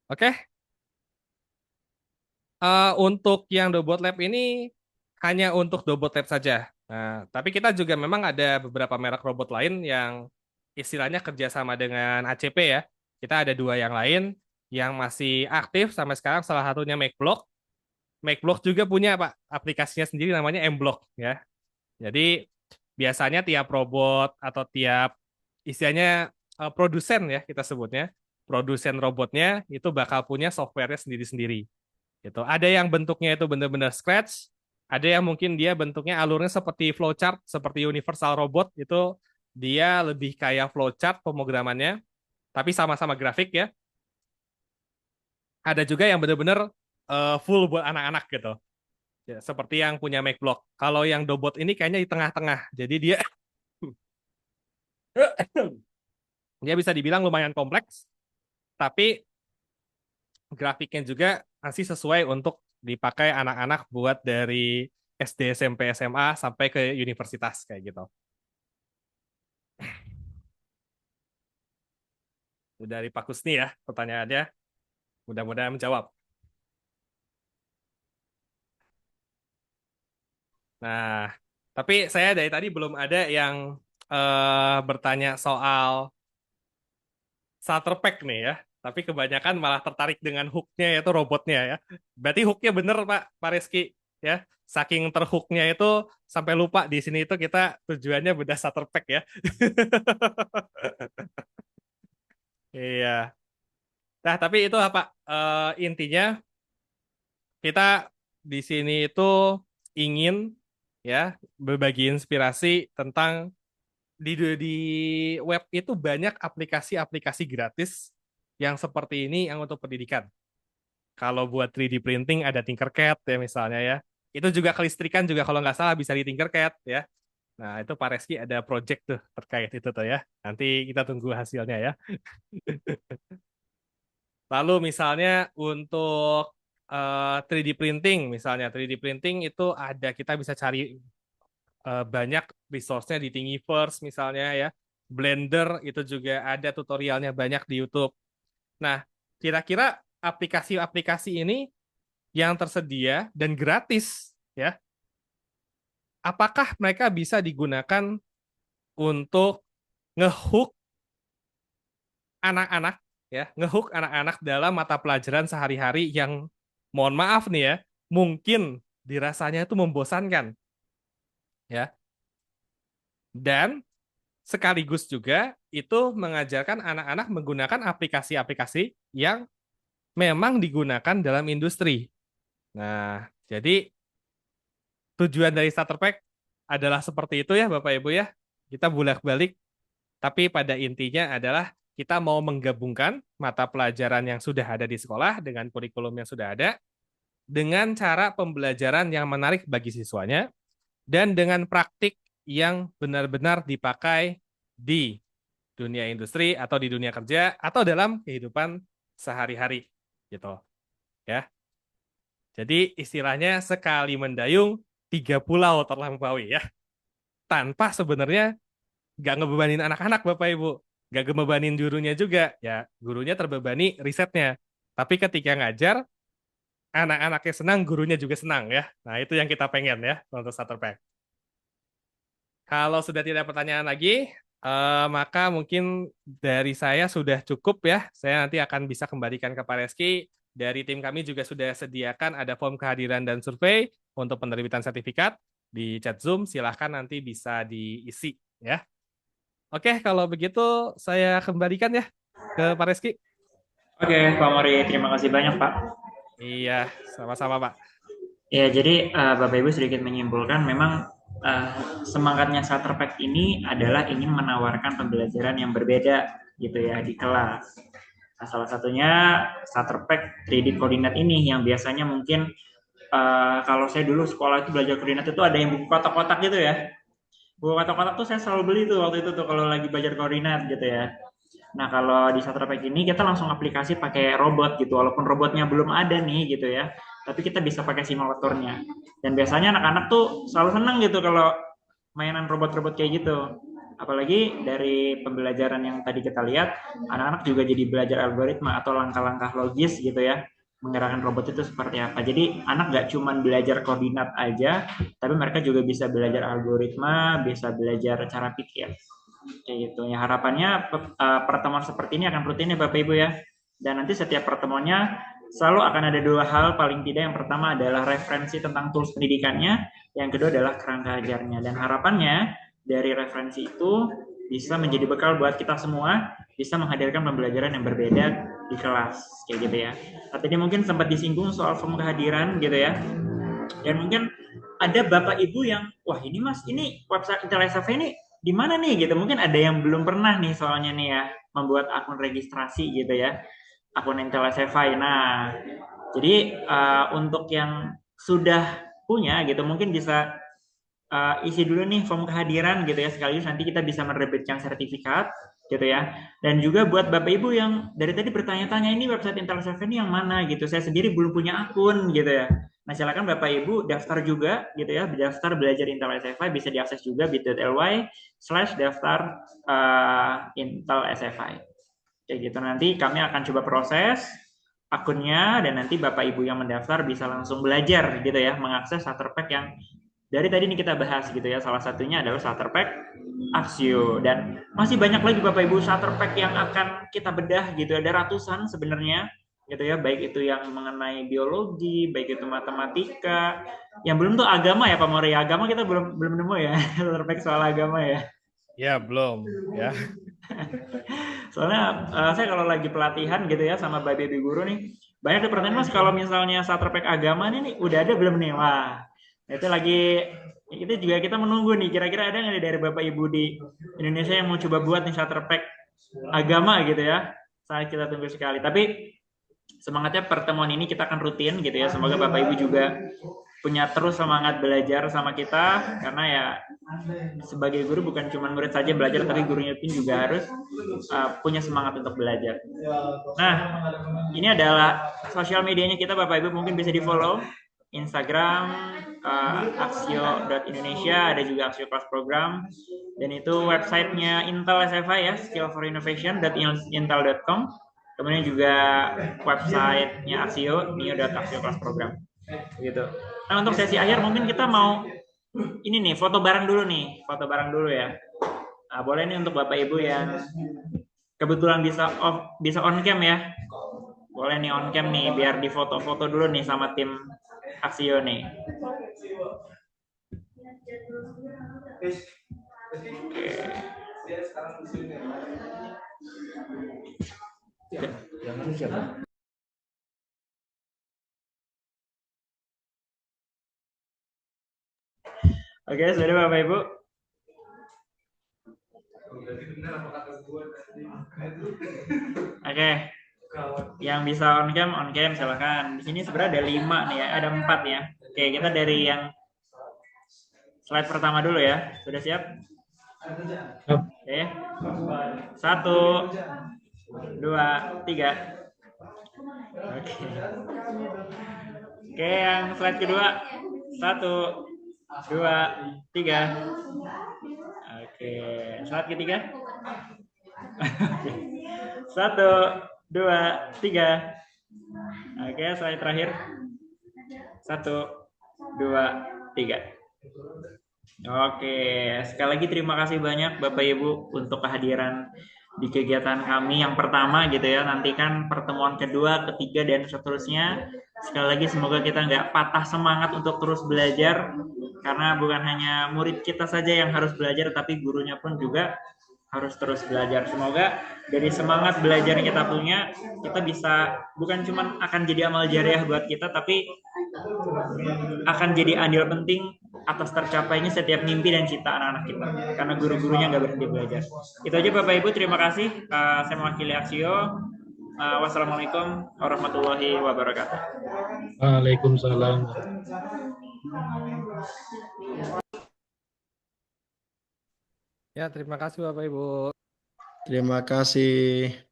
Oke, untuk yang Dobot Lab ini hanya untuk Dobot Lab saja. Nah, tapi kita juga memang ada beberapa merek robot lain yang istilahnya kerjasama dengan ACP ya. Kita ada dua yang lain yang masih aktif sampai sekarang. Salah satunya MakeBlock. MakeBlock juga punya Pak aplikasinya sendiri namanya MBlock ya. Jadi biasanya tiap robot atau tiap istilahnya produsen ya kita sebutnya, produsen robotnya itu bakal punya softwarenya sendiri-sendiri. Gitu. Ada yang bentuknya itu benar-benar scratch, ada yang mungkin dia bentuknya alurnya seperti flowchart, seperti Universal Robot itu dia lebih kayak flowchart pemrogramannya, tapi sama-sama grafik ya. Ada juga yang benar-benar full buat anak-anak gitu. Ya, seperti yang punya MacBlock. Kalau yang Dobot ini kayaknya di tengah-tengah. Jadi dia dia bisa dibilang lumayan kompleks. tapi grafiknya juga masih sesuai untuk dipakai anak-anak buat dari SD, SMP, SMA sampai ke universitas kayak gitu. Dari Pak Kusni ya pertanyaannya, mudah-mudahan menjawab. Nah, tapi saya dari tadi belum ada yang bertanya soal starter pack nih ya. Tapi kebanyakan malah tertarik dengan hooknya yaitu robotnya ya. Berarti hooknya bener Pak Reski ya. Saking terhooknya itu sampai lupa di sini itu kita tujuannya bedah starter pack ya. Iya. Nah, tapi itu apa? Intinya kita di sini itu ingin ya berbagi inspirasi tentang di web itu banyak aplikasi-aplikasi gratis yang seperti ini yang untuk pendidikan. Kalau buat 3D printing ada Tinkercad ya misalnya ya. Itu juga kelistrikan juga kalau nggak salah bisa di Tinkercad ya. Nah, itu Pak Reski ada project tuh terkait itu tuh ya. Nanti kita tunggu hasilnya ya. Lalu misalnya untuk 3D printing, misalnya 3D printing itu ada kita bisa cari banyak resource-nya di Thingiverse misalnya ya. Blender itu juga ada tutorialnya banyak di YouTube. Nah, kira-kira aplikasi-aplikasi ini yang tersedia dan gratis ya, apakah mereka bisa digunakan untuk ngehook anak-anak ya, ngehook anak-anak dalam mata pelajaran sehari-hari yang mohon maaf nih ya, mungkin dirasanya itu membosankan ya. Dan sekaligus juga itu mengajarkan anak-anak menggunakan aplikasi-aplikasi yang memang digunakan dalam industri. Nah, jadi tujuan dari starter pack adalah seperti itu ya Bapak Ibu ya. Kita bolak-balik, tapi pada intinya adalah kita mau menggabungkan mata pelajaran yang sudah ada di sekolah dengan kurikulum yang sudah ada, dengan cara pembelajaran yang menarik bagi siswanya, dan dengan praktik yang benar-benar dipakai di dunia industri atau di dunia kerja atau dalam kehidupan sehari-hari gitu ya. Jadi istilahnya sekali mendayung 3 pulau terlampaui ya. Tanpa sebenarnya nggak ngebebanin anak-anak Bapak Ibu. Nggak ngebebanin gurunya juga. Ya gurunya terbebani risetnya. Tapi ketika ngajar, anak-anaknya senang, gurunya juga senang ya. Nah itu yang kita pengen ya untuk starter pack. Kalau sudah tidak pertanyaan lagi, maka mungkin dari saya sudah cukup ya. Saya nanti akan bisa kembalikan ke Pak Reski. Dari tim kami juga sudah sediakan ada form kehadiran dan survei untuk penerbitan sertifikat di chat Zoom. Silahkan nanti bisa diisi ya. Oke, kalau begitu saya kembalikan ya ke Pak Reski. Oke, Pak Mori, terima kasih banyak, Pak. Iya, sama-sama Pak. Ya, jadi Bapak Ibu sedikit menyimpulkan memang semangatnya starter pack ini adalah ingin menawarkan pembelajaran yang berbeda gitu ya di kelas. Nah, salah satunya starter pack 3D koordinat ini yang biasanya mungkin kalau saya dulu sekolah itu belajar koordinat itu ada yang buku kotak-kotak gitu ya. Buku kotak-kotak tuh saya selalu beli tuh waktu itu tuh kalau lagi belajar koordinat gitu ya. Nah, kalau di starter pack ini kita langsung aplikasi pakai robot gitu, walaupun robotnya belum ada nih gitu ya, tapi kita bisa pakai simulatornya. Dan biasanya anak-anak tuh selalu senang gitu kalau mainan robot-robot kayak gitu. Apalagi dari pembelajaran yang tadi kita lihat, anak-anak juga jadi belajar algoritma atau langkah-langkah logis gitu ya, menggerakkan robot itu seperti apa. Jadi anak gak cuma belajar koordinat aja, tapi mereka juga bisa belajar algoritma, bisa belajar cara pikir. Kayak gitu ya, harapannya pertemuan seperti ini akan rutin ya Bapak Ibu ya, dan nanti setiap pertemuannya selalu akan ada 2 hal paling tidak. Yang pertama adalah referensi tentang tools pendidikannya, yang kedua adalah kerangka ajarnya, dan harapannya dari referensi itu bisa menjadi bekal buat kita semua bisa menghadirkan pembelajaran yang berbeda di kelas kayak gitu ya. Tadi mungkin sempat disinggung soal form kehadiran gitu ya, dan mungkin ada Bapak Ibu yang wah ini Mas, ini website IntelliSAV ini di mana nih gitu, mungkin ada yang belum pernah nih soalnya nih ya membuat akun registrasi gitu ya, akun IntelliSAV. Nah, jadi untuk yang sudah punya gitu mungkin bisa isi dulu nih form kehadiran gitu ya, sekaligus nanti kita bisa menerbitkan sertifikat gitu ya. Dan juga buat Bapak Ibu yang dari tadi bertanya-tanya ini website Intel 7 ini yang mana gitu. Saya sendiri belum punya akun gitu ya. Nah, silakan Bapak Ibu daftar juga gitu ya. Daftar belajar Intel SFI bisa diakses juga bit.ly/daftar Intel SFI. Kayak gitu, nanti kami akan coba proses akunnya dan nanti Bapak Ibu yang mendaftar bisa langsung belajar gitu ya, mengakses starter pack yang dari tadi ini kita bahas gitu ya. Salah satunya adalah starter pack Axio dan masih banyak lagi Bapak Ibu starter pack yang akan kita bedah gitu. Ada ratusan sebenarnya gitu ya, baik itu yang mengenai biologi, baik itu matematika. Yang belum tuh agama ya Pak Mori. Agama kita belum nemu ya, starter pack soal agama ya. Ya, belum ya. Soalnya saya kalau lagi pelatihan gitu ya sama baby guru nih, banyak pertanyaan Mas kalau misalnya starter pack agama nih udah ada belum nih? Wah, itu lagi itu juga kita menunggu nih, kira-kira ada nggak dari Bapak Ibu di Indonesia yang mau coba buat nih starter pack agama gitu ya. Saya kita tunggu sekali. Tapi semangatnya pertemuan ini kita akan rutin gitu ya. Semoga Bapak Ibu juga punya terus semangat belajar sama kita karena ya sebagai guru bukan cuma murid saja belajar tapi gurunya pun juga harus punya semangat untuk belajar. Nah, ini adalah sosial medianya kita Bapak Ibu, mungkin bisa di-follow Instagram axio.indonesia, ada juga Axio Class Program, dan itu websitenya Intel SFI ya, skillforinnovation.intel.com. Kemudian juga websitenya Axio, neo.axioclassprogram. Gitu. Nah, untuk sesi akhir mungkin kita mau ini nih, foto bareng dulu ya. Nah, boleh nih untuk Bapak Ibu yang kebetulan bisa on cam ya. Boleh nih on cam nih biar di foto-foto dulu nih sama tim Axio nih. Oke, sudah Bapak Ibu. Oke. Yang bisa on cam silakan. Di sini sebenarnya ada 5 nih ya, ada 4 ya. Oke, kita dari yang slide pertama dulu ya. Sudah siap? Oke. 1, 2, 3. Oke. Oke, yang slide kedua. 1, 2, 3. Oke, slide ketiga. 1, 2, 3. Oke, slide terakhir. 1, 2, 3. Oke, sekali lagi terima kasih banyak Bapak Ibu untuk kehadiran di kegiatan kami yang pertama gitu ya. Nantikan pertemuan kedua, ketiga, dan seterusnya. Sekali lagi semoga kita nggak patah semangat untuk terus belajar, karena bukan hanya murid kita saja yang harus belajar, tapi gurunya pun juga harus terus belajar. Semoga dari semangat belajar yang kita punya, kita bisa bukan cuma akan jadi amal jariah buat kita, tapi akan jadi andil penting atas tercapainya setiap mimpi dan cita anak-anak kita. Karena guru-gurunya nggak berhenti belajar. Itu aja Bapak Ibu, terima kasih. Saya mewakili Axio. Wassalamualaikum warahmatullahi wabarakatuh. Waalaikumsalam. Ya, terima kasih Bapak Ibu. Terima kasih.